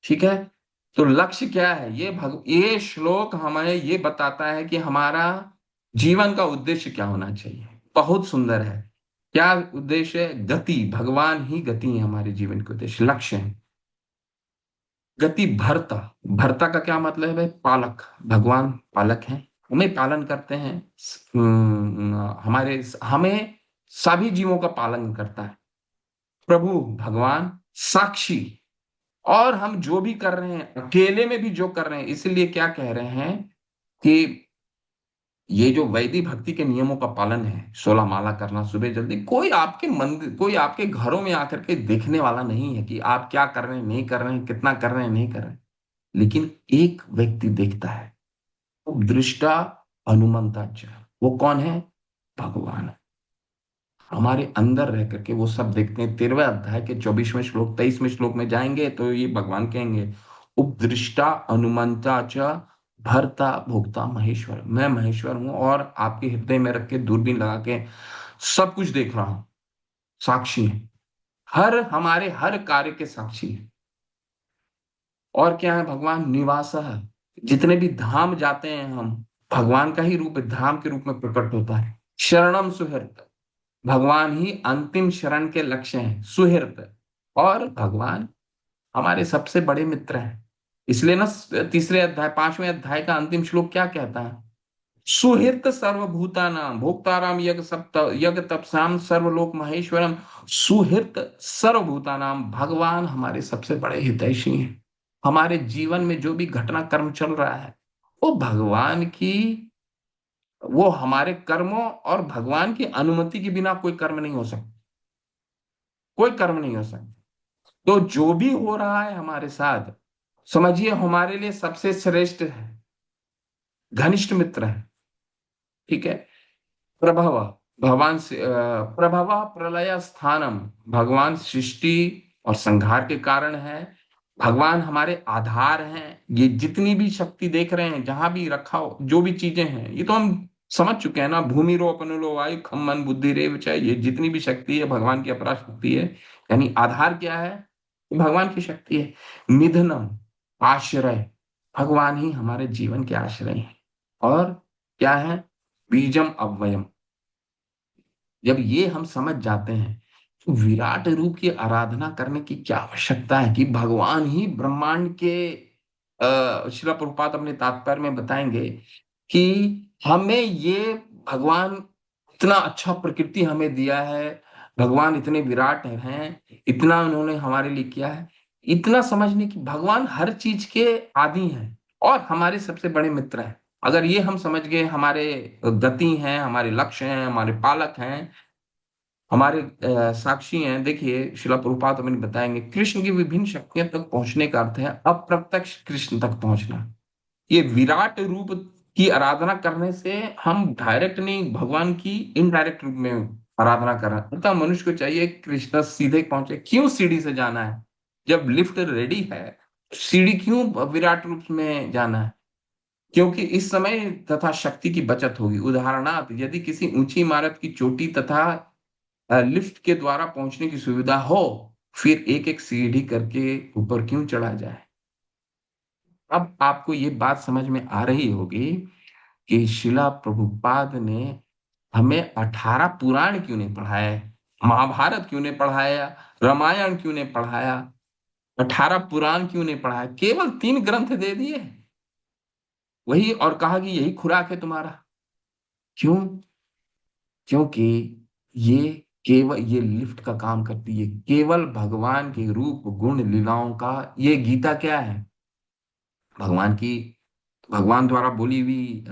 ठीक है, तो लक्ष्य क्या है, ये श्लोक हमें ये बताता है कि हमारा जीवन का उद्देश्य क्या होना चाहिए। बहुत सुंदर है। क्या उद्देश्य है, गति, भगवान ही गति है हमारे जीवन के उद्देश्य, लक्ष्य है। गति भरता, भरता का क्या मतलब है, पालक, भगवान पालक हैं, हमें पालन करते हैं। हमारे हमें सभी जीवों का पालन करता है। प्रभु भगवान साक्षी, और हम जो भी कर रहे हैं अकेले में भी जो कर रहे हैं, इसलिए क्या कह रहे हैं कि ये जो वैदिक भक्ति के नियमों का पालन है, 16 माला करना सुबह जल्दी, कोई आपके मंदिर, कोई आपके घरों में आकर के देखने वाला नहीं है कि आप क्या कर रहे हैं, नहीं कर रहे हैं, कितना कर रहे हैं, नहीं कर रहे हैं। लेकिन एक व्यक्ति देखता है, दृष्टा हनुमंता च, वो कौन है, भगवान। हमारे अंदर रह करके वो सब देखते हैं। 13वें अध्याय के 24वें श्लोक 23वें श्लोक में जाएंगे तो ये भगवान कहेंगे, उपदृष्टा अनुमंता च भरता भोक्ता महेश्वर। मैं महेश्वर हूं और आपके हृदय में रख के दूरबीन लगा के सब कुछ देख रहा हूं, साक्षी है, हमारे हर कार्य के साक्षी है। और क्या है, भगवान निवास है, जितने भी धाम जाते हैं हम, भगवान का ही रूप धाम के रूप में प्रकट होता है। शरणम सुहृत, भगवान ही अंतिम शरण के लक्ष्य हैं, सुहृत। और भगवान हमारे सबसे बड़े मित्र हैं। इसलिए ना 3रे अध्याय 5वें अध्याय का अंतिम श्लोक क्या कहता है, सुहृत सर्वभूतानां भोक्ताराम यज्ञ तपसाम सर्वलोक महेश्वरम। सुहृत सर्वभूतानां, भगवान हमारे सबसे बड़े हितैषी हैं। हमारे जीवन में जो भी घटना कर्म चल रहा है वो भगवान की वो हमारे कर्मों और भगवान की अनुमति के बिना कोई कर्म नहीं हो सकता, कोई कर्म नहीं हो सकता। तो जो भी हो रहा है हमारे साथ, समझिए हमारे लिए सबसे श्रेष्ठ है, घनिष्ठ मित्र है। ठीक है। प्रभव, भगवान से प्रभव प्रलय स्थानम, भगवान सृष्टि और संहार के कारण है। भगवान हमारे आधार हैं। ये जितनी भी शक्ति देख रहे हैं, जहां भी रखा हो, जो भी चीजें हैं, ये तो हम समझ चुके हैं ना। भूमि रो अपनो लो वायु खम मन बुद्धि रेव च, ये जितनी भी शक्ति है भगवान की अपरा शक्ति है। यानी आधार क्या है? भगवान की शक्ति है। निधनम, आश्रय, भगवान ही हमारे जीवन के आश्रय हैं। और क्या है? बीजम अव्ययम। जब ये हम समझ जाते हैं तो विराट रूप की आराधना करने की क्या आवश्यकता है कि भगवान ही ब्रह्मांड के श्रील प्रभुपाद अपने तात्पर्य में बताएंगे कि हमें ये भगवान इतना अच्छा प्रकृति हमें दिया है, भगवान इतने विराट हैं, इतना उन्होंने हमारे लिए किया है। इतना समझने की भगवान हर चीज के आदि हैं और हमारे सबसे बड़े मित्र हैं। अगर ये हम समझ गए, हमारे गति हैं, हमारे लक्ष्य हैं, हमारे पालक हैं, हमारे साक्षी हैं। देखिए शिला प्रभुपाद हमें बताएंगे कृष्ण की विभिन्न शक्तियों तक पहुंचने का अर्थ है अप्रत्यक्ष कृष्ण तक पहुंचना। ये विराट रूप की आराधना करने से हम डायरेक्ट नहीं, भगवान की इनडायरेक्ट रूप में आराधना कर रहे हैं। अतः मनुष्य को चाहिए कृष्ण सीधे पहुंचे। क्यों सीढ़ी से जाना है? जब लिफ्ट रेडी है, सीढ़ी क्यों विराट रूप में जाना है? क्योंकि इस समय तथा शक्ति की बचत होगी। उदाहरणार्थ, यदि किसी ऊंची इमारत की चोटी तथा लिफ्ट के द्वारा पहुंचने की सुविधा हो, फिर एक एक सीढ़ी करके ऊपर क्यों चढ़ा जाए? अब आपको ये बात समझ में आ रही होगी कि शिला प्रभुपाद ने हमें 18 पुराण क्यों नहीं पढ़ाया, महाभारत क्यों नहीं पढ़ाया, रामायण क्यों नहीं पढ़ाया, 18 पुराण क्यों नहीं पढ़ाया, केवल 3 ग्रंथ दे दिए वही, और कहा कि यही खुराक है तुम्हारा। क्यों? क्योंकि ये केवल ये लिफ्ट का काम करती है, केवल भगवान के रूप गुण लीलाओं का। ये गीता क्या है? भगवान की, भगवान द्वारा बोली हुई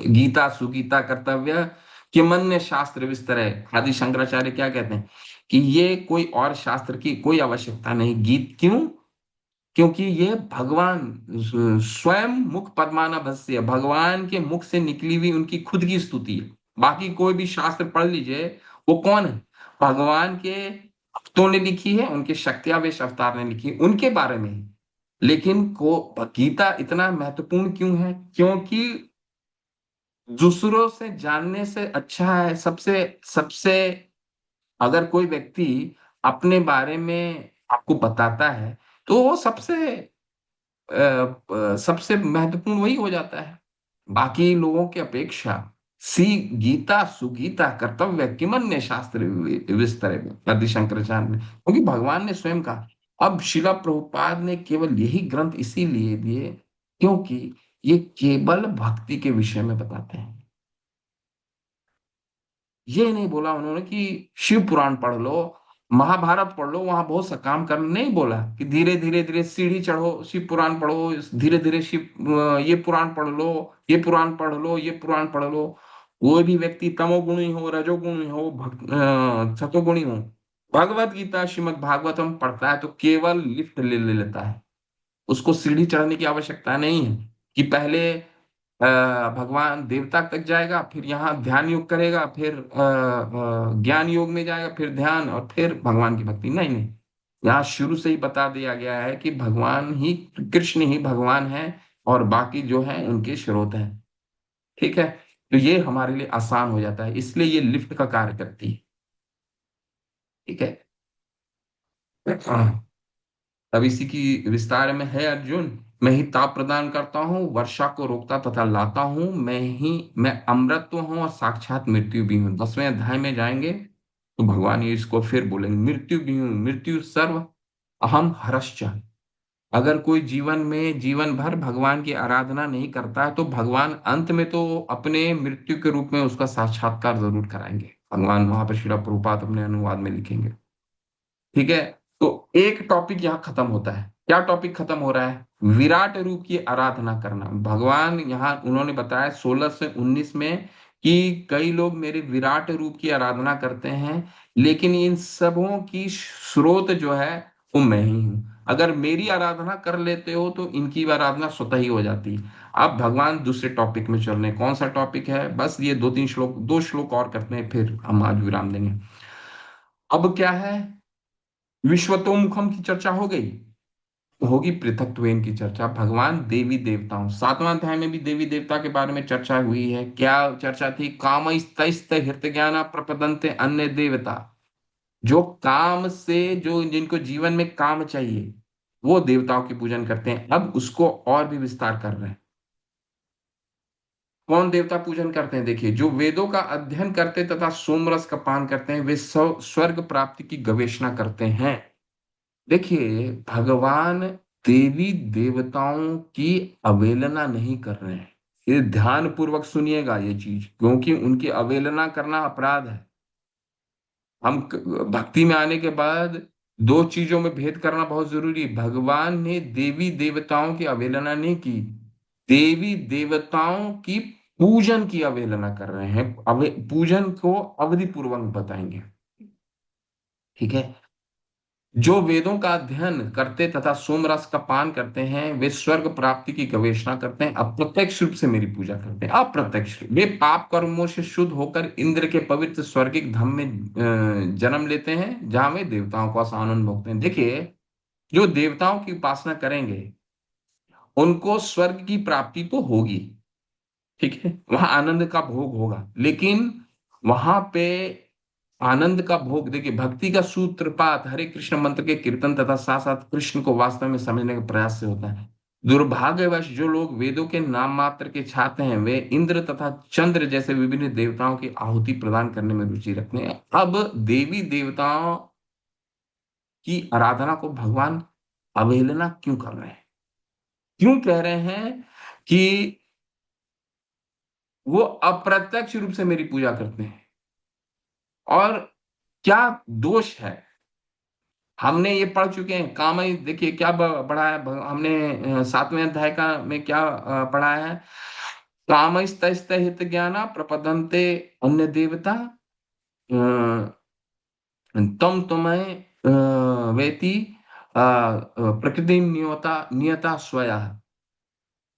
गीता सुगीता कर्तव्य किमन्य शास्त्र विस्तर है। आदि शंकराचार्य क्या कहते हैं कि ये कोई और शास्त्र की कोई आवश्यकता नहीं। गीत क्यों? क्योंकि ये भगवान स्वयं मुख पद्मानाभस्य, भगवान के मुख से निकली हुई उनकी खुद की स्तुति है। बाकी कोई भी शास्त्र पढ़ लीजिए, वो कौन है? भगवान के भक्तों ने लिखी है, उनके शक्त्यावेश अवतार ने लिखी है, उनके बारे में है। लेकिन को गीता इतना महत्वपूर्ण क्यों है? क्योंकि दूसरों से जानने से अच्छा है, सबसे सबसे, अगर कोई व्यक्ति अपने बारे में आपको बताता है तो वो सबसे सबसे महत्वपूर्ण वही हो जाता है बाकी लोगों की अपेक्षा। सी गीता सुगीता कर्तव्य किमन्य शास्त्र विस्तर आदि शंकराचार्य ने, क्योंकि भगवान ने स्वयं कहा। अब शिला प्रभुपाद ने केवल यही ग्रंथ इसीलिए दिए क्योंकि ये केवल भक्ति के विषय में बताते हैं। ये नहीं बोला उन्होंने कि शिव पुराण पढ़ लो, महाभारत पढ़ लो, वहां बहुत सा काम करना। नहीं बोला कि धीरे धीरे धीरे सीढ़ी चढ़ो, शिव पुराण पढ़ो, धीरे धीरे ये पुराण पढ़ लो, ये पुराण पढ़ लो, ये पुराण पढ़ लो। कोई भी व्यक्ति तमोगुणी हो, रजोगुणी हो, सतोगुणी हो, भगवत गीता श्रीमद् भागवतम पढ़ता है तो केवल लिफ्ट ले लेता है। उसको सीढ़ी चढ़ने की आवश्यकता नहीं है कि पहले भगवान देवता तक जाएगा, फिर यहाँ ध्यान योग करेगा, फिर ज्ञान योग में जाएगा, फिर ध्यान, और फिर भगवान की भक्ति। नहीं नहीं, यहाँ शुरू से ही बता दिया गया है कि भगवान ही, कृष्ण ही भगवान है और बाकी जो है उनके स्रोत हैं। ठीक है। तो ये हमारे लिए आसान हो जाता है, इसलिए ये लिफ्ट का कार्य करती है। ठीक है। अब इसी की विस्तार में है अर्जुन। मैं ही ताप प्रदान करता हूँ, वर्षा को रोकता तथा लाता हूँ, मैं अमृतत्व हूँ और साक्षात मृत्यु भी हूँ। 10वें अध्याय में जाएंगे तो भगवान ये इसको फिर बोलेंगे, मृत्यु भी हूँ, मृत्यु सर्व अहम हरश्च। अगर कोई जीवन में जीवन भर भगवान की आराधना नहीं करता है तो भगवान अंत में तो अपने मृत्यु के रूप में उसका साक्षात्कार जरूर कराएंगे। भगवान वहां पर श्रील प्रभुपाद अपने अनुवाद में लिखेंगे। ठीक है। तो एक टॉपिक यहाँ खत्म होता है। क्या टॉपिक खत्म हो रहा है? विराट रूप की आराधना करना। भगवान यहाँ उन्होंने बताया 16 से 19 में कि कई लोग मेरे विराट रूप की आराधना करते हैं, लेकिन इन सबों की स्रोत जो है वो मैं ही हूँ। अगर मेरी आराधना कर लेते हो तो इनकी भी आराधना स्वतः ही हो जाती है। अब भगवान दूसरे टॉपिक में चल रहे हैं। कौन सा टॉपिक है? बस ये दो श्लोक और करते हैं, फिर हम आज विराम देंगे। अब क्या है? विश्वतोमुखम की चर्चा हो गई, होगी पृथक्त्वेन की चर्चा। भगवान देवी देवताओं, 7वां अध्याय में भी देवी देवता के बारे में चर्चा हुई है। क्या चर्चा थी? काम स्तैस्त हृत ज्ञान प्रपदंते अन्य देवता। जो काम से, जो जिनको जीवन में काम चाहिए, वो देवताओं की पूजन करते हैं। अब उसको और भी विस्तार कर रहे हैं। कौन देवता पूजन करते हैं? देखिए, जो वेदों का अध्ययन करते तथा सोमरस का पान करते हैं, वे स्वर्ग प्राप्ति की गवेषणा करते हैं। देखिए, भगवान देवी देवताओं की अवहेलना नहीं कर रहे हैं। ये ध्यान पूर्वक सुनिएगा ये चीज, क्योंकि उनकी अवहेलना करना अपराध है। भक्ति में आने के बाद दो चीजों में भेद करना बहुत जरूरी है। भगवान ने देवी देवताओं की अवहेलना नहीं की, देवी देवताओं की पूजन की अवहेलना कर रहे हैं। पूजन को अवधि पूर्वक बताएंगे, ठीक है। जो वेदों का अध्ययन करते तथा सोमरस का पान करते हैं, वे स्वर्ग प्राप्ति की गवेषणा करते हैं, अप्रत्यक्ष रूप से मेरी पूजा करते हैं। अप्रत्यक्ष वे पाप कर्मों से शुद्ध होकर इंद्र के पवित्र स्वर्गिक धाम में जन्म लेते हैं, जहां वे देवताओं का आनंद भोगते हैं। देखिए, जो देवताओं की उपासना करेंगे उनको स्वर्ग की प्राप्ति तो होगी, ठीक है, वहां आनंद का भोग होगा। लेकिन वहां पे आनंद का भोग, देखिए, भक्ति का सूत्रपात हरे कृष्ण मंत्र के कीर्तन तथा साथ साथ कृष्ण को वास्तव में समझने के प्रयास से होता है। दुर्भाग्यवश जो लोग वेदों के नाम मात्र के छात्र हैं, वे इंद्र तथा चंद्र जैसे विभिन्न देवताओं की आहुति प्रदान करने में रुचि रखते हैं। अब देवी देवताओं की आराधना को भगवान अवहेलना क्यों कर रहे हैं? क्यों कह रहे हैं कि वो अप्रत्यक्ष रूप से मेरी पूजा करते हैं? और क्या दोष है? हमने ये पढ़ चुके हैं। काम, देखिए क्या पढ़ा है हमने 7वें अध्याय का में क्या पढ़ा है? काम हित ज्ञाना प्रपदंते अन्य देवता तम तुम्हें वेति प्रकृति नियता नियता स्वया।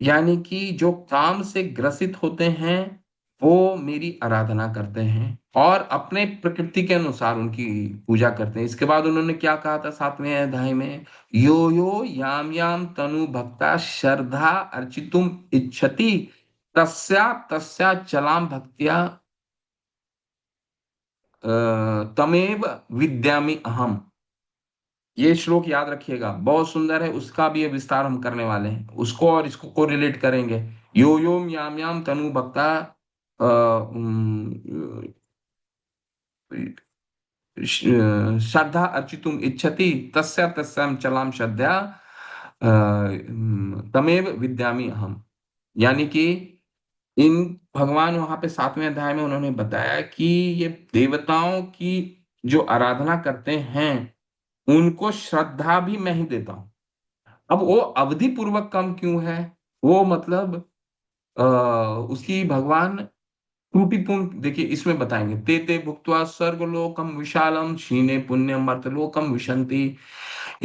यानी कि जो काम से ग्रसित होते हैं वो मेरी आराधना करते हैं और अपने प्रकृति के अनुसार उनकी पूजा करते हैं। इसके बाद उन्होंने क्या कहा था 7वें अध्याय में? यो यो याम याम तनु भक्ता श्रद्धा अर्चितुम इच्छति तस्या तस्या चलाम भक्त्या तमेव विद्यामि अहम। ये श्लोक याद रखिएगा, बहुत सुंदर है। उसका भी विस्तार हम करने वाले हैं, उसको और इसको को रिलेट करेंगे। यो योम याम याम तनु भक्ता श्रद्धा अर्चितुम इच्छति तस्या तस्याम चलाम श्रद्धा तमेव विद्यामि अहम। यानी कि इन भगवान वहां पे 7वें अध्याय में उन्होंने बताया कि ये देवताओं की जो आराधना करते हैं उनको श्रद्धा भी मैं ही देता हूं। अब वो अवधि पूर्वक कम क्यों है? वो मतलब उसकी भगवान त्रुटिपूर्ण, देखिए इसमें बताएंगे। ते ते भुक्त्वा स्वर्गलोकम विशालम क्षीणे पुण्यम मर्तलोकम विशंति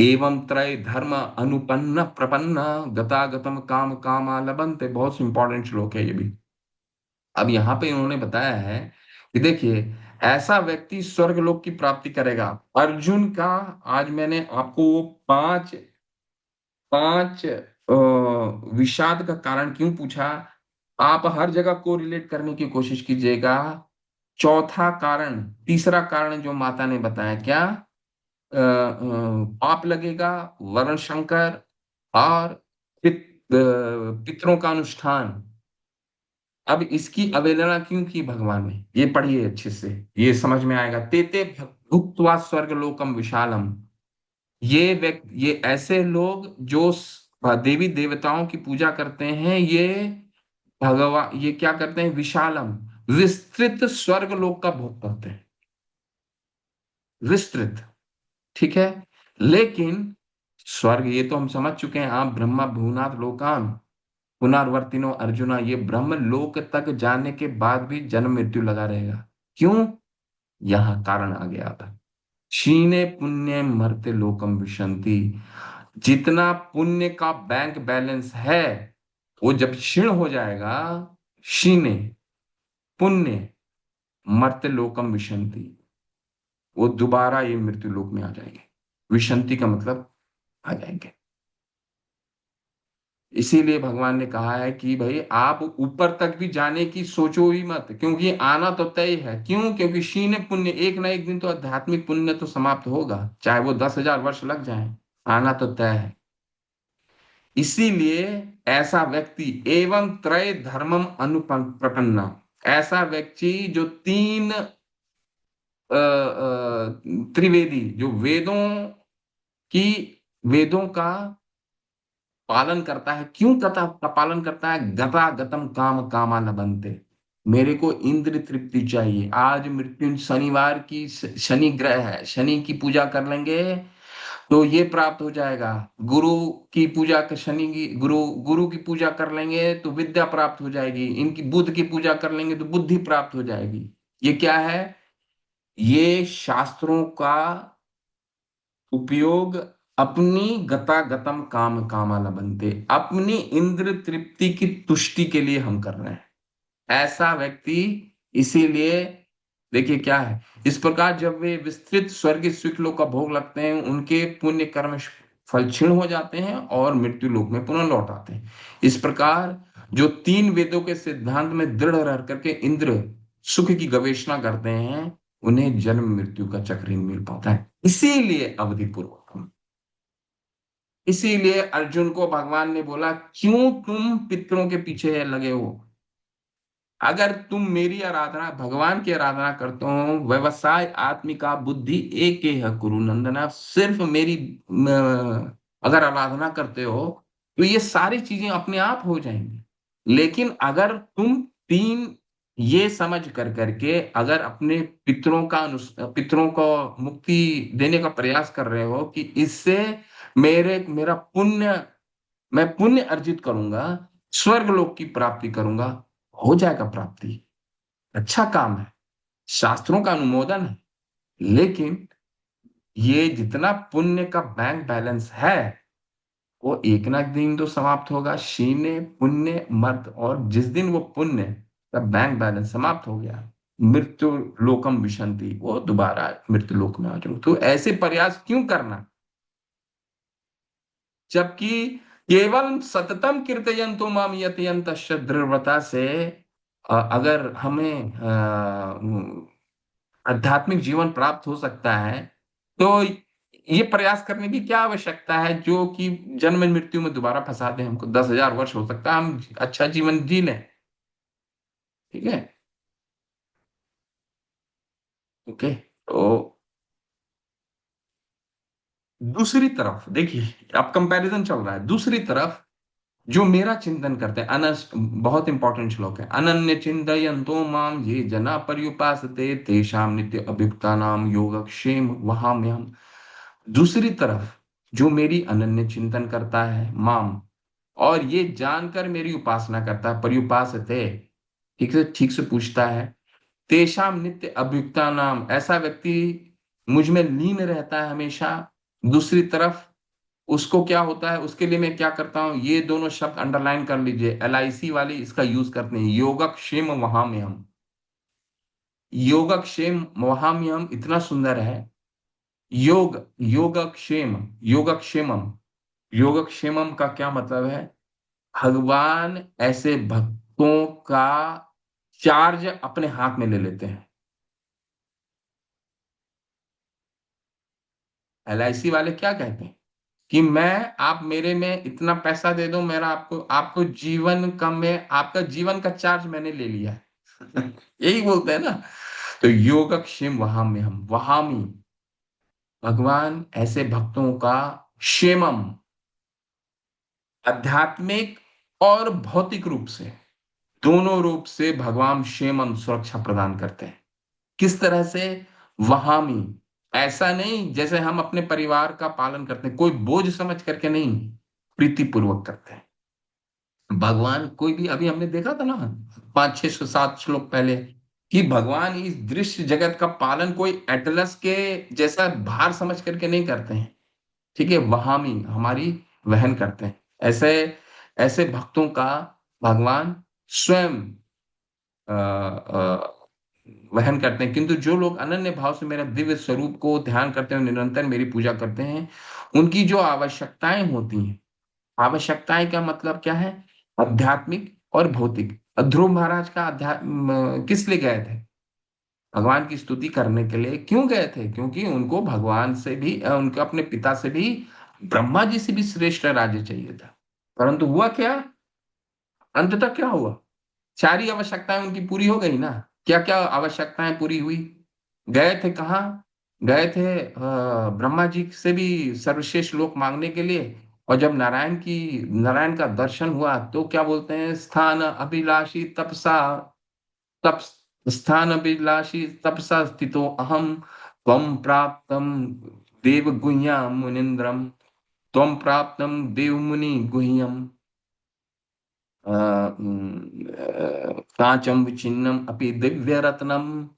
एवं त्रय धर्म अनुपन्न प्रपन्न गतागतम काम कामा लभन्ते। बहुत इंपॉर्टेंट श्लोक है ये भी। अब यहाँ पे इन्होंने बताया है कि देखिए, ऐसा व्यक्ति स्वर्गलोक की प्राप्ति करेगा। अर्जुन का आज मैंने आपको वो पांच पांच विषाद का कारण क्यों पूछा, आप हर जगह को रिलेट करने की कोशिश कीजिएगा। चौथा कारण, तीसरा कारण जो माता ने बताया, क्या? पाप लगेगा, वर्ण संकर और पितरों का अनुष्ठान। अब इसकी अवहेलना क्यों की भगवान ने? ये पढ़िए अच्छे से, ये समझ में आएगा। तेते भुक्त्वा स्वर्गलोकम विशालम। ये ऐसे लोग जो देवी देवताओं की पूजा करते हैं, ये भगवान ये क्या करते हैं? विशालम, विस्तृत स्वर्ग लोक का भोग करते हैं, विस्तृत, ठीक है। लेकिन स्वर्ग ये तो हम समझ चुके हैं, आप ब्रह्मा भुवनाथ लोकान पुनर्वर्तिनो अर्जुना, ये ब्रह्म लोक तक जाने के बाद भी जन्म मृत्यु लगा रहेगा। क्यों? यहाँ कारण आ गया था, क्षीणे पुण्य मर्त्य लोकम विशंति। जितना पुण्य का बैंक बैलेंस है वो जब क्षीण हो जाएगा, क्षीणे पुण्य मर्त्य लोकम विशंति, वो दोबारा ये मृत्यु लोक में आ जाएंगे। विशंति का मतलब आ जाएंगे। इसीलिए भगवान ने कहा है कि भाई आप ऊपर तक भी जाने की सोचो ही मत, क्योंकि आना तो तय है। क्यों? क्योंकि क्षीण पुण्य, एक ना एक दिन तो आध्यात्मिक पुण्य तो समाप्त होगा, चाहे वो 10,000 वर्ष लग जाए, आना तो तय है। इसीलिए ऐसा व्यक्ति एवं त्रय धर्मम अनुप्रपन्ना, ऐसा व्यक्ति जो तीन त्रिवेदी, जो वेदों का पालन करता है। क्यों कथा का पालन करता है? गता गतम काम कामा न बनते, मेरे को इंद्र तृप्ति चाहिए। आज मृत्यु शनिवार की शनि ग्रह है, शनि की पूजा कर लेंगे तो ये प्राप्त हो जाएगा। गुरु की पूजा कर, शनि की गुरु गुरु की पूजा कर लेंगे तो विद्या प्राप्त हो जाएगी। इनकी बुध की पूजा कर लेंगे तो बुद्धि प्राप्त हो जाएगी। ये क्या है? ये शास्त्रों का उपयोग अपनी गतागतम काम कामाला बनते, अपनी इंद्र तृप्ति की तुष्टि के लिए हम कर रहे हैं, ऐसा व्यक्ति। इसीलिए देखिए क्या है, इस प्रकार जब वे विस्तृत स्वर्गीय सुखलोक का भोग लगते हैं, उनके पुण्य कर्म फल क्षीण हो जाते हैं और मृत्यु लोक में पुनः लौट आते हैं। इस प्रकार जो तीन वेदों के सिद्धांत में दृढ़ रह करके इंद्र सुख की गवेषणा करते हैं, उन्हें जन्म मृत्यु का चक्र ही मिल पाता है। इसीलिए अवधि पूर्वक, इसीलिए अर्जुन को भगवान ने बोला, क्यों तुम पितरों के पीछे लगे हो? अगर तुम मेरी आराधना, भगवान की आराधना करते हो, व्यवसाय आत्मिका बुद्धि एक है कुरु नंदना, सिर्फ मेरी अगर आराधना करते हो तो ये सारी चीजें अपने आप हो जाएंगी। लेकिन अगर तुम तीन ये समझ कर करके अगर अपने पितरों को मुक्ति देने का प्रयास कर रहे हो कि इससे मेरा पुण्य, मैं पुण्य अर्जित करूंगा, स्वर्ग लोक की प्राप्ति करूंगा, हो जाएगा प्राप्ति। अच्छा काम है, शास्त्रों का अनुमोदन है। लेकिन ये जितना पुण्य का बैंक बैलेंस है वो एक ना एक दिन तो समाप्त होगा। शीने पुण्य मर्त, और जिस दिन वो पुण्य का बैंक बैलेंस समाप्त हो गया, मृत्यु लोकम विशंति, वो दोबारा मृत्यु लोक में आ जाओ। तो ऐसे प्रयास क्यों करना, जबकि केवल सततम कीर्तयन्तो माम यतयन्तश्च दृढ़व्रता से अगर हमें आध्यात्मिक जीवन प्राप्त हो सकता है, तो ये प्रयास करने की क्या आवश्यकता है जो कि जन्म मृत्यु में दोबारा फंसा दे हमको। 10,000 वर्ष हो सकता है हम अच्छा जीवन जी लें, ठीक है। ओके, तो दूसरी तरफ देखिए, अब कंपैरिजन चल रहा है। दूसरी तरफ जो मेरा चिंतन करते हैं, बहुत इंपॉर्टेंट श्लोक है, अनन्य चिंतयन्तो माम ये जना पर्युपासते तेषां नित्य अभियुक्ता नाम योगक्षेम वहाम्यहम्। दूसरी तरफ जो मेरी अनन्य चिंतन करता है माम, और ये जानकर मेरी उपासना करता है, पर्युपासते, ठीक से पूछता है, तेषाम नित्य अभियुक्ता नाम, ऐसा व्यक्ति मुझ में लीन रहता है हमेशा। दूसरी तरफ उसको क्या होता है, उसके लिए मैं क्या करता हूं, ये दोनों शब्द अंडरलाइन कर लीजिए, LIC वाली इसका यूज करते हैं, योगक्षेम वहां में हम। योगक्षेम वहां में हम इतना सुंदर है। योगक्षेम, योगक्षेमम, योगक्षेमम का क्या मतलब है? भगवान ऐसे भक्तों का चार्ज अपने हाथ में ले लेते हैं। LIC वाले क्या कहते हैं कि आप मेरे में इतना पैसा दे दो, मेरा आपको जीवन का, मैं आपका जीवन का चार्ज मैंने ले लिया है। यही बोलते हैं ना। तो योगक्षेम वहामी, भगवान ऐसे भक्तों का क्षेमम, आध्यात्मिक और भौतिक रूप से, दोनों रूप से भगवान क्षेमम, सुरक्षा प्रदान करते हैं। किस तरह से? वहामी, ऐसा नहीं जैसे हम अपने परिवार का पालन करते हैं, कोई बोझ समझ करके नहीं, प्रीति पूर्वक करते हैं। भगवान कोई भी, अभी हमने देखा था ना 5 6 7 श्लोक पहले, कि भगवान इस दृश्य जगत का पालन कोई एटलस के जैसा भार समझ करके नहीं करते हैं। ठीक है, वहां भी हमारी वहन करते हैं। ऐसे ऐसे भक्तों का भगवान स्वयं वहन करते हैं। किंतु जो लोग अनन्य भाव से मेरा दिव्य स्वरूप को ध्यान करते हैं, निरंतर मेरी पूजा करते हैं, उनकी जो आवश्यकताएं होती हैं, आवश्यकताएं का मतलब क्या है, आध्यात्मिक और भौतिक। ध्रुव महाराज का अध्यात्म किस लिए गए थे, भगवान की स्तुति करने के लिए। क्यों गए थे, क्योंकि उनको भगवान से भी उनको अपने पिता से भी, ब्रह्मा जी से भी श्रेष्ठ राज्य चाहिए था। परंतु हुआ क्या, अंततः क्या हुआ, सारी आवश्यकताएं उनकी पूरी हो गई ना। क्या क्या आवश्यकताएं पूरी हुई, गए थे कहाँ, गए थे ब्रह्मा जी से भी सर्वश्रेष्ठ लोक मांगने के लिए। और जब नारायण का दर्शन हुआ तो क्या बोलते हैं, स्थान अभिलाषी तपसा, तप स्थान अभिलाषी तपसा स्थितो अहम, त्वं प्राप्तम देव गुह्यम मुनीन्द्रम, त्वं प्राप्तम देव मुनि गुह्यम, कांचम विचिन्नम अपि दिव्य रत्नम,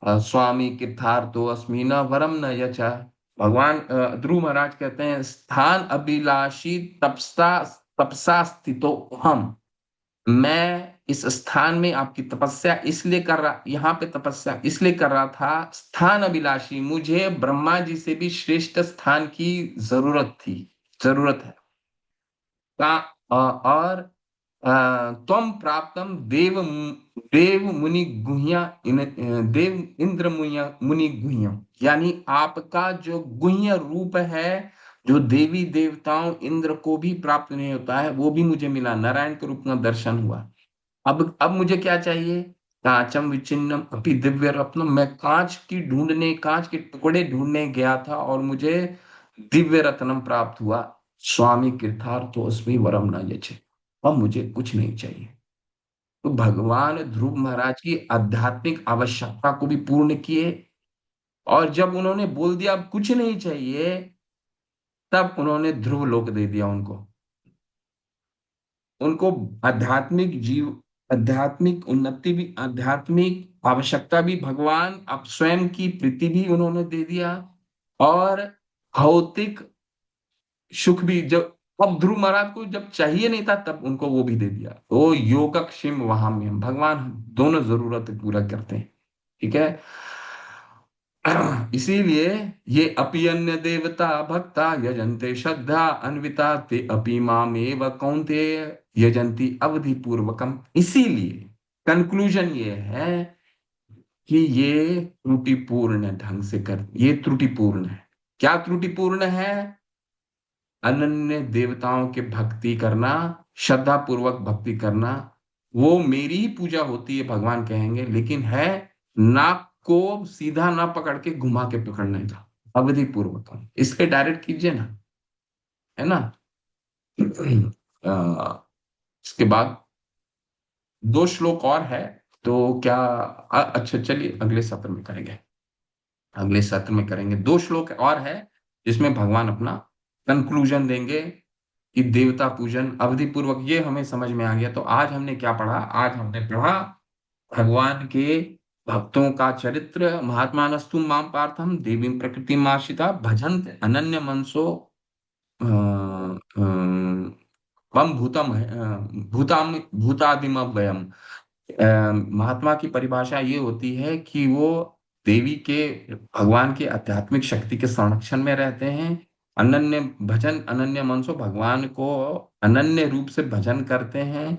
स्वामी कृतार्थो अस्मि न वरम न यचा। भगवान ध्रुव महाराज कहते हैं, स्थान अभिलाषी तपसा तपसा स्थितो हम, मैं इस स्थान में आपकी तपस्या इसलिए कर रहा, यहाँ पे तपस्या इसलिए कर रहा था, स्थान अभिलाषी, मुझे ब्रह्मा जी से भी श्रेष्ठ स्थान की जरूरत है। और त्वं प्राप्तम देव मुनि गुह्या देव इंद्र मुनि गुह्यम, यानी आपका जो गुह्य रूप है, जो देवी देवताओं इंद्र को भी प्राप्त नहीं होता है, वो भी मुझे मिला, नारायण के रूप में दर्शन हुआ। अब मुझे क्या चाहिए, कांचम विचिन्नम अपि दिव्य रत्नम, मैं कांच के टुकड़े ढूंढने गया था और मुझे दिव्य रत्नम प्राप्त हुआ। स्वामी कृतार्थोस्मि वरम न यचे, अब मुझे कुछ नहीं चाहिए। तो भगवान ध्रुव महाराज की आध्यात्मिक आवश्यकता को भी पूर्ण किए, और जब उन्होंने बोल दिया अब कुछ नहीं चाहिए, तब उन्होंने ध्रुव लोक दे दिया उनको। उनको आध्यात्मिक उन्नति भी, आध्यात्मिक आवश्यकता भी भगवान, अब स्वयं की प्रीति भी उन्होंने दे दिया, और भौतिक सुख भी। जब अब ध्रुव महाराज को जब चाहिए नहीं था, तब उनको वो भी दे दिया। तो योगक्षेम वहां में भगवान दोनों जरूरत पूरा करते हैं। ठीक है, इसीलिए ये अपि अन्य देवता भक्ता यजन्ते श्रद्धा अन्विता ते अपि मामेव कौन्तेय यजन्ति अवधि पूर्वकम। इसीलिए कंक्लूजन ये है कि ये त्रुटिपूर्ण ढंग से कर, ये त्रुटिपूर्ण है। क्या त्रुटिपूर्ण है, अनन्य देवताओं के भक्ति करना, श्रद्धा पूर्वक भक्ति करना, वो मेरी ही पूजा होती है भगवान कहेंगे, लेकिन है नाक को सीधा ना पकड़ के घुमा के पकड़ने का, अवधि पूर्वक। इसके डायरेक्ट कीजिए ना, है ना। इसके बाद 2 श्लोक और है, तो क्या अच्छा चलिए अगले सत्र में करेंगे, अगले सत्र में करेंगे। 2 श्लोक और है जिसमें भगवान अपना कंक्लूजन देंगे कि देवता पूजन अवधि पूर्वक, ये हमें समझ में आ गया। तो आज हमने क्या पढ़ा, आज हमने पढ़ा भगवान के भक्तों का चरित्र। महात्मानस्तु माम पार्थम देवी प्रकृति आश्रिता भजन्त अनन्य मनसो वम भूतम भूताम भूतादिम वयम। महात्मा की परिभाषा ये होती है कि वो देवी के, भगवान के आध्यात्मिक शक्ति के संरक्षण में रहते हैं। अनन्य भजन अनन्य मनसो, भगवान को अनन्य रूप से भजन करते हैं।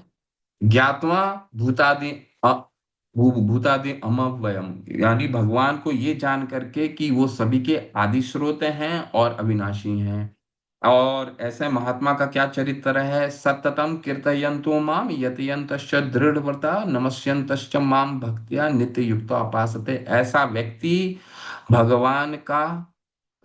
ज्ञात्वा भूतादि भूतादि अमव्ययम, यानी भगवान को ये जान करके कि वो सभी के आदि स्रोत हैं और अविनाशी हैं। और ऐसे महात्मा का क्या चरित्र है, सततम कीर्तयन्तो माम यतयन्तश्च दृढ़व्रता नमस्यन्तश्च माम भक्त्या नित्य युक्तो उपासते। ऐसा व्यक्ति भगवान का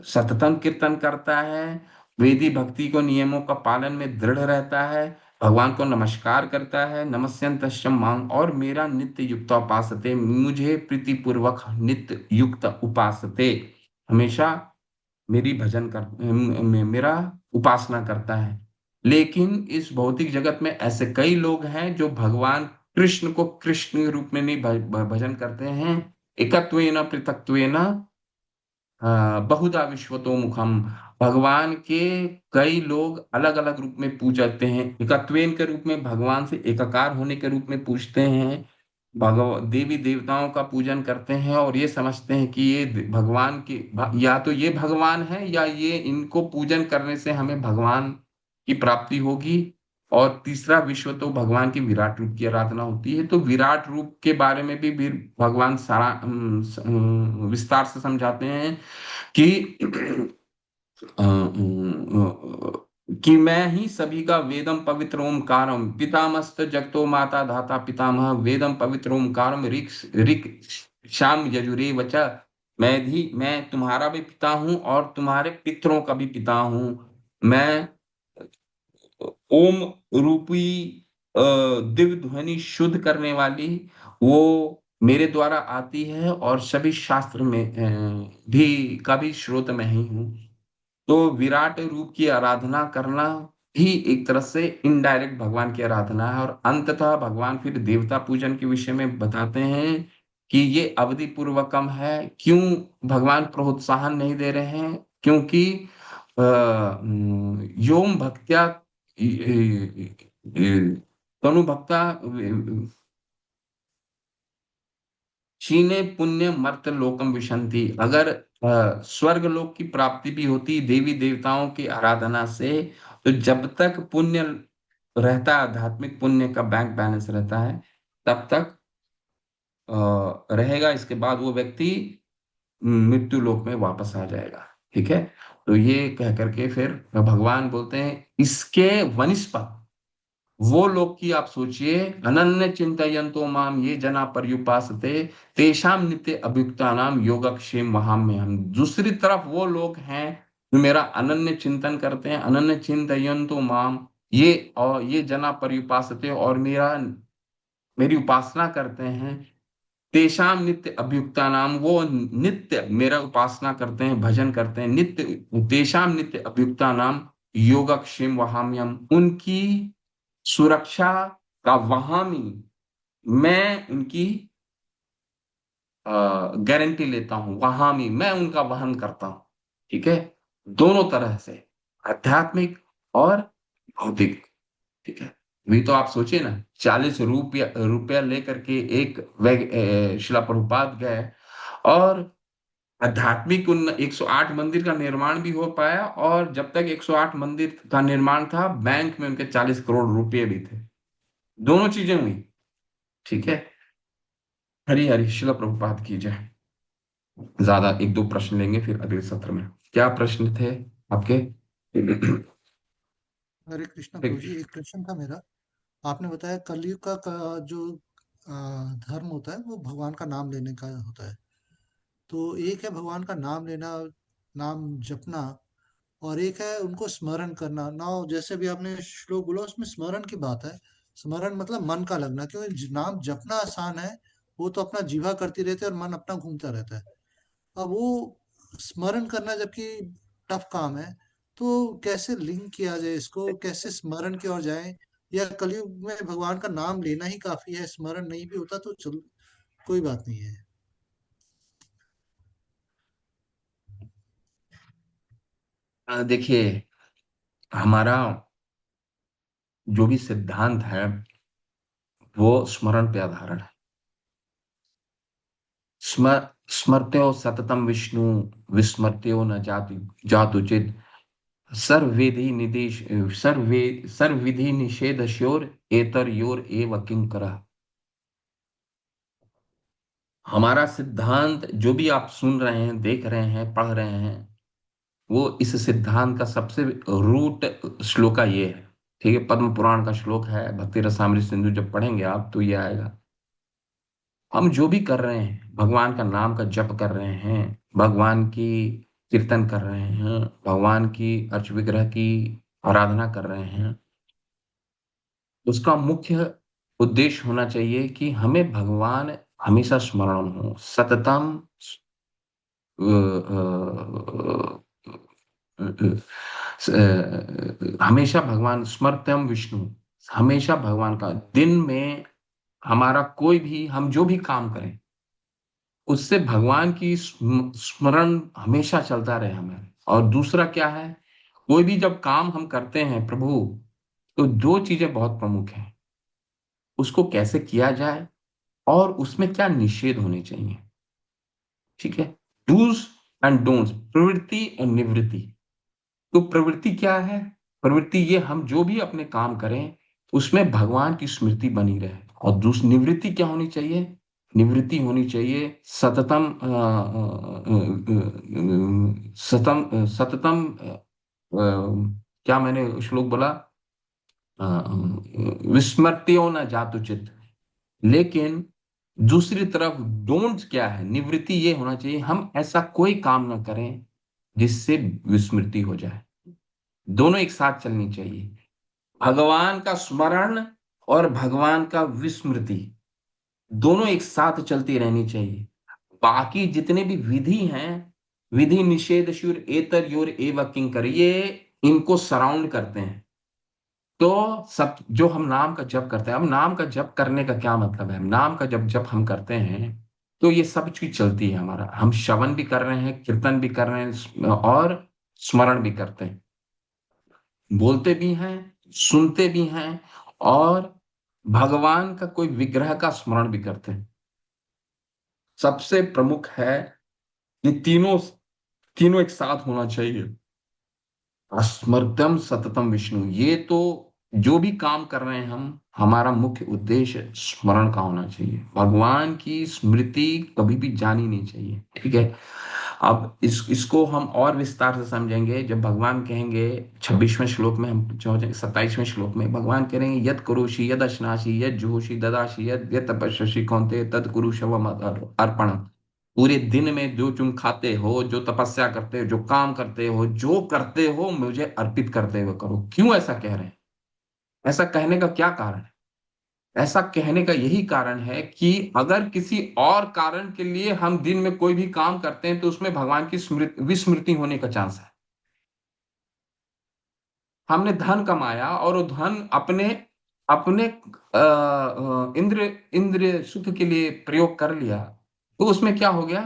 सततम कीर्तन करता है, वेदी भक्ति को नियमों का पालन में दृढ़ रहता है, भगवान को नमस्कार करता है, नमस्यन्तश्च माम, और मेरा नित्य युक्त उपासते, मुझे प्रीतिपूर्वक नित्य युक्त उपासते। हमेशा मेरी भजन कर मेरा उपासना करता है। लेकिन इस भौतिक जगत में ऐसे कई लोग हैं जो भगवान कृष्ण को कृष्ण के रूप में नहीं भजन करते हैं। एकत्वेन पृथक्त्वेन बहुधा विश्वतो मुखम। भगवान के कई लोग अलग अलग रूप में पूजते हैं। एकत्वेन के रूप में भगवान से एकाकार होने के रूप में पूजते हैं। देवी देवताओं का पूजन करते हैं और ये समझते हैं कि ये भगवान के या तो ये भगवान है या ये इनको पूजन करने से हमें भगवान की प्राप्ति होगी। और तीसरा विश्व तो भगवान की विराट रूप की आराधना होती है। तो विराट रूप के बारे में भी भगवान सारा विस्तार से समझाते हैं कि कि मैं ही सभी का वेदम पवित्र ओमकारम पितामस्त जगतो माता धाता पितामह वेदम पवित्र ओमकारम ऋक ऋक श्याम यजुरे वचा। मैं तुम्हारा भी पिता हूं और तुम्हारे पितरों का भी पिता हूं। मैं ओम रूपी दिव्य ध्वनि शुद्ध करने वाली वो मेरे द्वारा आती है और सभी शास्त्र में भी का भी स्रोत मैं ही हूँ। तो विराट रूप की आराधना करना भी एक तरह से इनडायरेक्ट भगवान की आराधना है। और अंततः भगवान फिर देवता पूजन के विषय में बताते हैं कि ये अवधि पूर्वकम है। क्यों भगवान प्रोत्साहन नहीं दे रहे हैं? क्योंकि योम भक्त्या तनु भक्ता क्षीणे पुण्य मर्त लोकम विशंति। अगर स्वर्ग लोक की प्राप्ति भी होती देवी देवताओं की आराधना से, तो जब तक पुण्य रहता है, आध्यात्मिक पुण्य का बैंक बैलेंस रहता है, तब तक रहेगा। इसके बाद वो व्यक्ति मृत्यु लोक में वापस आ जाएगा। ठीक है। तो ये कह करके फिर भगवान बोलते हैं इसके वनिस्पत वो लोग की आप सोचिए, अनन्य चिंतयन्तो माम ये जना पर्युपासते तेषाम नित्य अभियुक्ता नाम योगक्षेम वहाम्य हम। दूसरी तरफ वो लोग हैं जो मेरा अनन्य चिंतन करते हैं, अनन्य चिंतयन्तो माम ये, और ये जना पर्युपासते और मेरी उपासना करते हैं। तेषाम नित्य अभियुक्ता नाम वो नित्य मेरा उपासना करते हैं, भजन करते हैं। नित्य तेषाम नित्य अभियुक्ता नाम योगक्षेम वहाम्यम। उनकी सुरक्षा का वहामी मैं उनकी गारंटी लेता हूं। वहामी मैं उनका वहन करता हूं। ठीक है। दोनों तरह से, आध्यात्मिक और भौतिक। ठीक है। अभी तो आप सोचिए ना, 40 रुपया लेकर के एक शिला प्रभुपाद गए और आध्यात्मिक उन 108 मंदिर का निर्माण भी हो पाया। और जब तक 108 मंदिर का निर्माण था, बैंक में उनके 40 करोड़ रुपए भी थे। दोनों चीजें हुई। ठीक है। हरी हरी शिला प्रभुपाद की जय। ज्यादा एक दो प्रश्न लेंगे फिर अगले सत्र में। क्या प्रश्न थे आपके? हरे कृष्णा प्रभु जी, एक प्रश्न था मेरा। आपने बताया कलयुग जो धर्म होता है वो भगवान का नाम लेने का होता है। तो एक है भगवान का नाम लेना, नाम जपना, और एक है उनको स्मरण करना। नाउ जैसे भी आपने श्लोक बोला उसमें स्मरण की बात है। स्मरण मतलब मन का लगना, क्योंकि नाम जपना आसान है, वो तो अपना जीवा करती रहती है और मन अपना घूमता रहता है। अब वो स्मरण करना जबकि टफ काम है, तो कैसे लिंक किया जाए इसको, कैसे स्मरण की ओर जाए? या कलयुग में भगवान का नाम लेना ही काफी है, स्मरण नहीं भी होता तो चल, कोई बात नहीं है। देखिए, हमारा जो भी सिद्धांत है वो स्मरण पे आधारित है। स्मर्त्यो सततम विष्णु विस्मर्त्यो न जातुचित सर्वविधि निदेश सर्वविधि निषेधश्योर एतर योर एव किंकरः। हमारा सिद्धांत जो भी आप सुन रहे हैं, देख रहे हैं, पढ़ रहे हैं, वो इस सिद्धांत का सबसे रूट श्लोका ये है। ठीक है। पद्म पुराण का श्लोक है, भक्ति रसामृत सिंधु जब पढ़ेंगे आप तो ये आएगा। हम जो भी कर रहे हैं, भगवान का नाम का जप कर रहे हैं, भगवान की कीर्तन कर रहे हैं, भगवान की अर्च विग्रह की आराधना कर रहे हैं, उसका मुख्य उद्देश्य होना चाहिए कि हमें भगवान हमेशा स्मरण हो, सततम हमेशा भगवान स्मर्त्यम विष्णु, हमेशा भगवान का दिन में हमारा कोई भी हम जो भी काम करें उससे भगवान की स्मरण हमेशा चलता रहे हमें। और दूसरा क्या है, कोई भी जब काम हम करते हैं प्रभु, तो दो चीजें बहुत प्रमुख हैं, उसको कैसे किया जाए और उसमें क्या निषेध होने चाहिए। ठीक है, डूज एंड डोंट्स, प्रवृत्ति और निवृत्ति। तो प्रवृत्ति क्या है, प्रवृत्ति ये हम जो भी अपने काम करें उसमें भगवान की स्मृति बनी रहे। और दूसरी निवृत्ति क्या होनी चाहिए, निवृत्ति होनी चाहिए सततम सतम सततम क्या मैंने श्लोक बोला, विस्मृत्यो न जातुचित। लेकिन दूसरी तरफ डोंट क्या है, निवृत्ति ये होना चाहिए हम ऐसा कोई काम ना करें जिससे विस्मृति हो जाए। दोनों एक साथ चलनी चाहिए, भगवान का स्मरण और भगवान का विस्मृति दोनों एक साथ चलती रहनी चाहिए। बाकी जितने भी विधि हैं, विधि निषेध शूर एतर योर एव किंकर, ये इनको सराउंड करते हैं। तो सब जो हम नाम का जप करते हैं, अब नाम का जप करने का क्या मतलब है, नाम का जब जप हम करते हैं तो ये सब चीज चलती है हमारा, हम श्रवण भी कर रहे हैं, कीर्तन भी कर रहे हैं और स्मरण भी करते हैं, बोलते भी हैं, सुनते भी हैं और भगवान का कोई विग्रह का स्मरण भी करते हैं। सबसे प्रमुख है ये तीनों, तीनों एक साथ होना चाहिए। स्मृतम सततम विष्णु, ये तो जो भी काम कर रहे हैं हम, हमारा मुख्य उद्देश्य स्मरण का होना चाहिए, भगवान की स्मृति कभी भी जानी नहीं चाहिए। ठीक है, अब इसको हम और विस्तार से समझेंगे जब भगवान कहेंगे 26वें श्लोक में, हम 27वें श्लोक में भगवान कहेंगे यद कुरुषि यद अश्नासि यद जुहोषि ददासि यद यद तपस्यसि कौन्तेय तद कुरु शवम अर्पणम। पूरे दिन में जो तुम खाते हो, जो तपस्या करते हो, जो काम करते हो, जो करते हो, मुझे अर्पित करते हुए करो। क्यों ऐसा कह रहे हैं, ऐसा कहने का क्या कारण है? ऐसा कहने का यही कारण है कि अगर किसी और कारण के लिए हम दिन में कोई भी काम करते हैं तो उसमें भगवान की विस्मृति होने का चांस है। हमने धन कमाया और वो धन अपने अपने इंद्र इंद्र सुख के लिए प्रयोग कर लिया, तो उसमें क्या हो गया,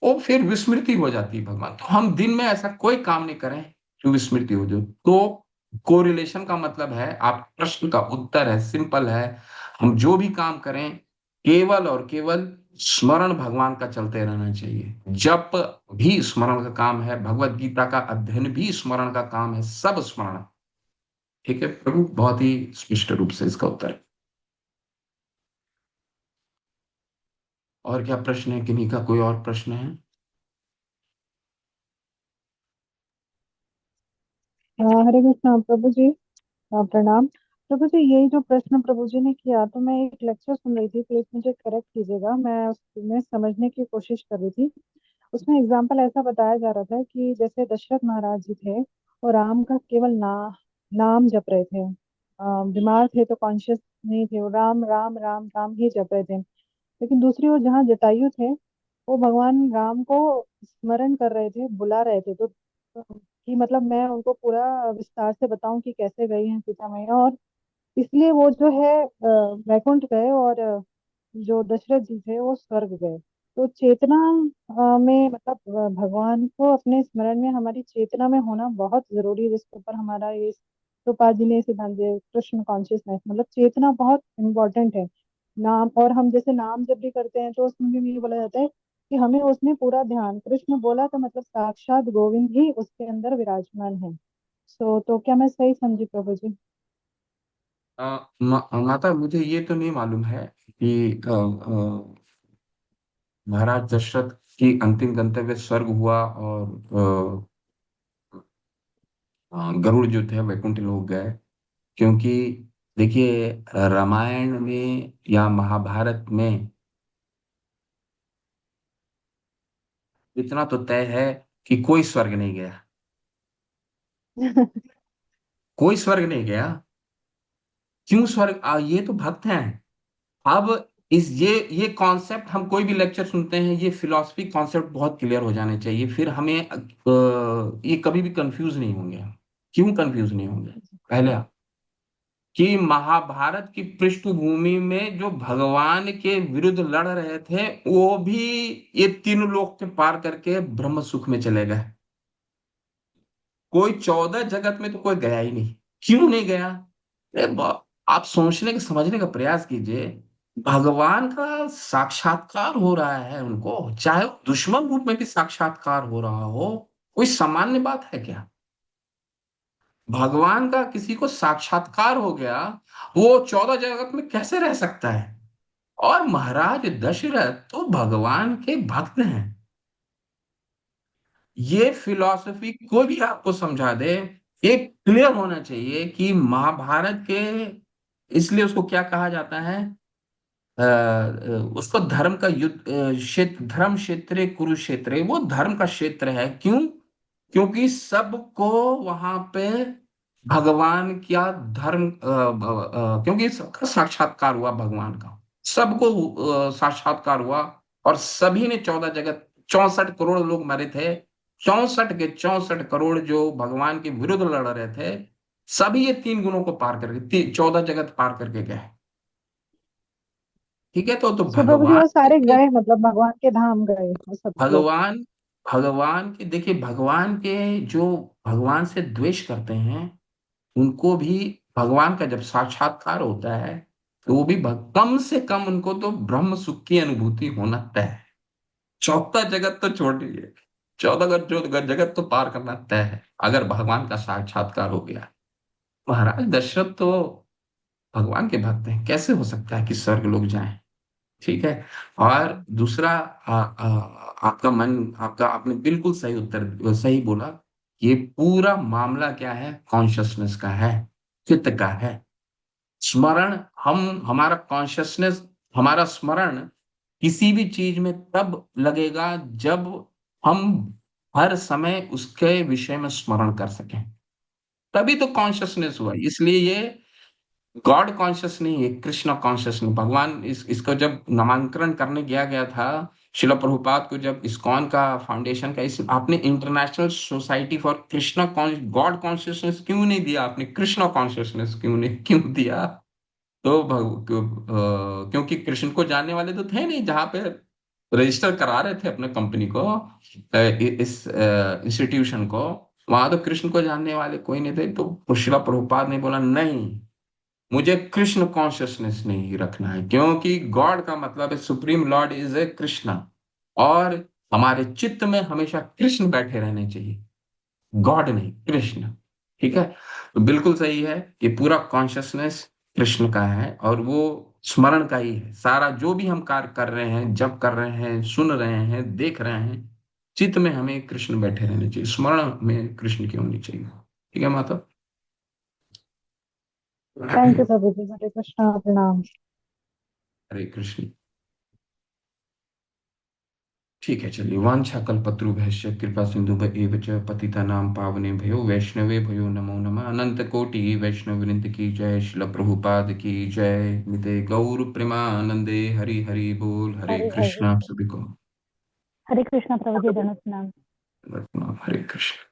वो फिर विस्मृति हो जाती है भगवान। तो हम दिन में ऐसा कोई काम नहीं करें जो विस्मृति हो जाए। तो कोरिलेशन का मतलब है, आप प्रश्न का उत्तर है, सिंपल है, हम जो भी काम करें केवल और केवल स्मरण भगवान का चलते रहना चाहिए। जप भी स्मरण का काम है, भगवत गीता का अध्ययन भी स्मरण का काम है, सब स्मरण। ठीक है प्रभु, बहुत ही स्पष्ट रूप से इसका उत्तर है। और क्या प्रश्न है, किन्हीं का कोई और प्रश्न है? हरे कृष्णा प्रभु जी। प्रणाम प्रभु जी। यही जो प्रश्न प्रभु जी ने किया, तो मैं एक लेक्चर सुन रही थी, प्लीज मुझे करेक्ट कीजिएगा, मैं उसमें समझने की कोशिश कर रही थी। उसमें एग्जाम्पल ऐसा बताया जा रहा था कि जैसे दशरथ महाराज जी थे, वो राम का केवल नाम जप रहे थे। बीमार थे तो कॉन्शियस नहीं थे, वो राम राम राम राम ही जप रहे थे। लेकिन दूसरी ओर जहाँ जटायु थे, वो भगवान राम को स्मरण कर रहे थे, बुला रहे थे। तो कि मतलब मैं उनको पूरा विस्तार से बताऊं कि कैसे गई हैं सीता मैया, और इसलिए वो जो है वैकुंठ गए, और जो दशरथ जी थे वो स्वर्ग गए। तो चेतना में मतलब भगवान को अपने स्मरण में, हमारी चेतना में होना बहुत जरूरी है, जिसके ऊपर हमारा ये प्रभुपाद जी ने सिद्धांत दिया, कृष्ण कॉन्शियसनेस, मतलब चेतना बहुत इम्पोर्टेंट है। नाम, और हम जैसे नाम जब भी करते हैं तो उसमें भी ये बोला जाता है कि हमें उसमें पूरा ध्यान, कृष्ण बोला तो मतलब साक्षात गोविंद ही उसके अंदर विराजमान है। तो क्या मैं सही समझी प्रभु जी? माता मुझे ये तो नहीं मालूम है कि महाराज दशरथ की अंतिम गंतव्य स्वर्ग हुआ और गरुड़ जो थे वैकुंठ लोक गए। क्योंकि देखिए, रामायण में या महाभारत में इतना तो तय है कि कोई स्वर्ग नहीं गया, कोई स्वर्ग नहीं गया। क्यों स्वर्ग, ये तो भक्त हैं। अब ये कॉन्सेप्ट, हम कोई भी लेक्चर सुनते हैं, ये फिलॉसफी कॉन्सेप्ट बहुत क्लियर हो जाने चाहिए, फिर हमें ये कभी भी कंफ्यूज नहीं होंगे हम। क्यों कंफ्यूज नहीं होंगे? पहले कि महाभारत की पृष्ठभूमि में जो भगवान के विरुद्ध लड़ रहे थे, वो भी ये तीन लोक के पार करके ब्रह्म सुख में चले गए। कोई 14 जगत में तो कोई गया ही नहीं। क्यों नहीं गया? आप सोचने के समझने का प्रयास कीजिए। भगवान का साक्षात्कार हो रहा है उनको, चाहे वो दुश्मन रूप में भी साक्षात्कार हो रहा हो, कोई सामान्य बात है क्या? भगवान का किसी को साक्षात्कार हो गया, वो 14 जगत में कैसे रह सकता है? और महाराज दशरथ तो भगवान के भक्त हैं। ये फिलॉसफी कोई भी आपको समझा दे, एक क्लियर होना चाहिए कि महाभारत के, इसलिए उसको क्या कहा जाता है, उसको धर्म का युद्ध क्षेत्र, धर्म क्षेत्र कुरुक्षेत्र, वो धर्म का क्षेत्र है। क्यों? क्योंकि सबको वहां पे भगवान क्या धर्म क्योंकि सबका साक्षात्कार हुआ भगवान का, सबको साक्षात्कार हुआ। और सभी ने 14 जगत, 64 करोड़ लोग मरे थे, 64 के 64 करोड़ जो भगवान के विरुद्ध लड़ रहे थे, सभी ये तीन गुणों को पार करके 14 जगत पार करके गए। ठीक है, तो अच्छा प्रभु जी, भगवान वो सारे के, गए, मतलब भगवान के धाम गए वो सब लोग। भगवान भगवान के, देखिए भगवान के जो भगवान से द्वेष करते हैं, उनको भी भगवान का जब साक्षात्कार होता है, तो वो भी कम से कम उनको तो ब्रह्म सुख की अनुभूति होना तय है। 14 जगत तो छोड़ दीजिए, 14 जगत तो पार करना तय है अगर भगवान का साक्षात्कार हो गया। महाराज दशरथ तो भगवान के भक्त हैं, कैसे हो सकता है कि स्वर्ग लोग जाएं? ठीक है। और दूसरा, आपका मन, आपका, आपने बिल्कुल सही उत्तर, सही बोला। ये पूरा मामला क्या है? कॉन्शियसनेस का है, चित्त का है। स्मरण, हम, हमारा कॉन्शियसनेस, हमारा स्मरण किसी भी चीज में तब लगेगा जब हम हर समय उसके विषय में स्मरण कर सकें, तभी तो कॉन्शियसनेस हुआ। इसलिए ये गॉड कॉन्शियस नहीं है, कृष्ण कॉन्शियस नहीं। भगवान इसको जब नामांकन करने गया था, शिला प्रभुपाद को जब इस्कॉन का फाउंडेशन का, इस आपने international society for Krishna God consciousness क्यों नहीं दिया? आपने कृष्णा कॉन्शियसनेस क्यों दिया? तो क्योंकि कृष्ण को जानने वाले तो थे नहीं, जहां पे रजिस्टर करा रहे थे अपने कंपनी को, इस इंस्टीट्यूशन को, वहां तो कृष्ण को जानने वाले कोई नहीं थे। तो शिला प्रभुपाद ने बोला नहीं, मुझे कृष्ण कॉन्शियसनेस नहीं रखना है, क्योंकि गॉड का मतलब है supreme Lord is a Krishna, और हमारे चित्त में हमेशा कृष्ण बैठे रहने चाहिए, गॉड नहीं, कृष्ण। ठीक है, तो बिल्कुल सही है, ये पूरा कॉन्शियसनेस कृष्ण का है, और वो स्मरण का ही है। सारा जो भी हम कार्य कर रहे हैं, जब कर रहे हैं, सुन रहे हैं, देख रहे हैं, चित्त में हमें कृष्ण बैठे रहने चाहिए, स्मरण में कृष्ण की होनी चाहिए। ठीक है माता? थैंक यू प्रभु जी, हरे कृष्णा, प्रणाम। हरे कृष्ण। ठीक है, चलिए। वाञ्छाकल्पतरुभ्यश्च कृपा सिन्धुभ्य एव च पतितानां पावनेभ्यो वैष्णवेभ्यो नमो नमः। अनंत कोटि वैष्णव वृंद की जय, श्रील प्रभुपाद की जय। निते गौर प्रेमानंदे, हरि हरि बोल। हरे हरे हरे कृष्ण। आप सभी को हरे कृष्णा प्रभु जी, धन्यवाद। हरे कृष्ण।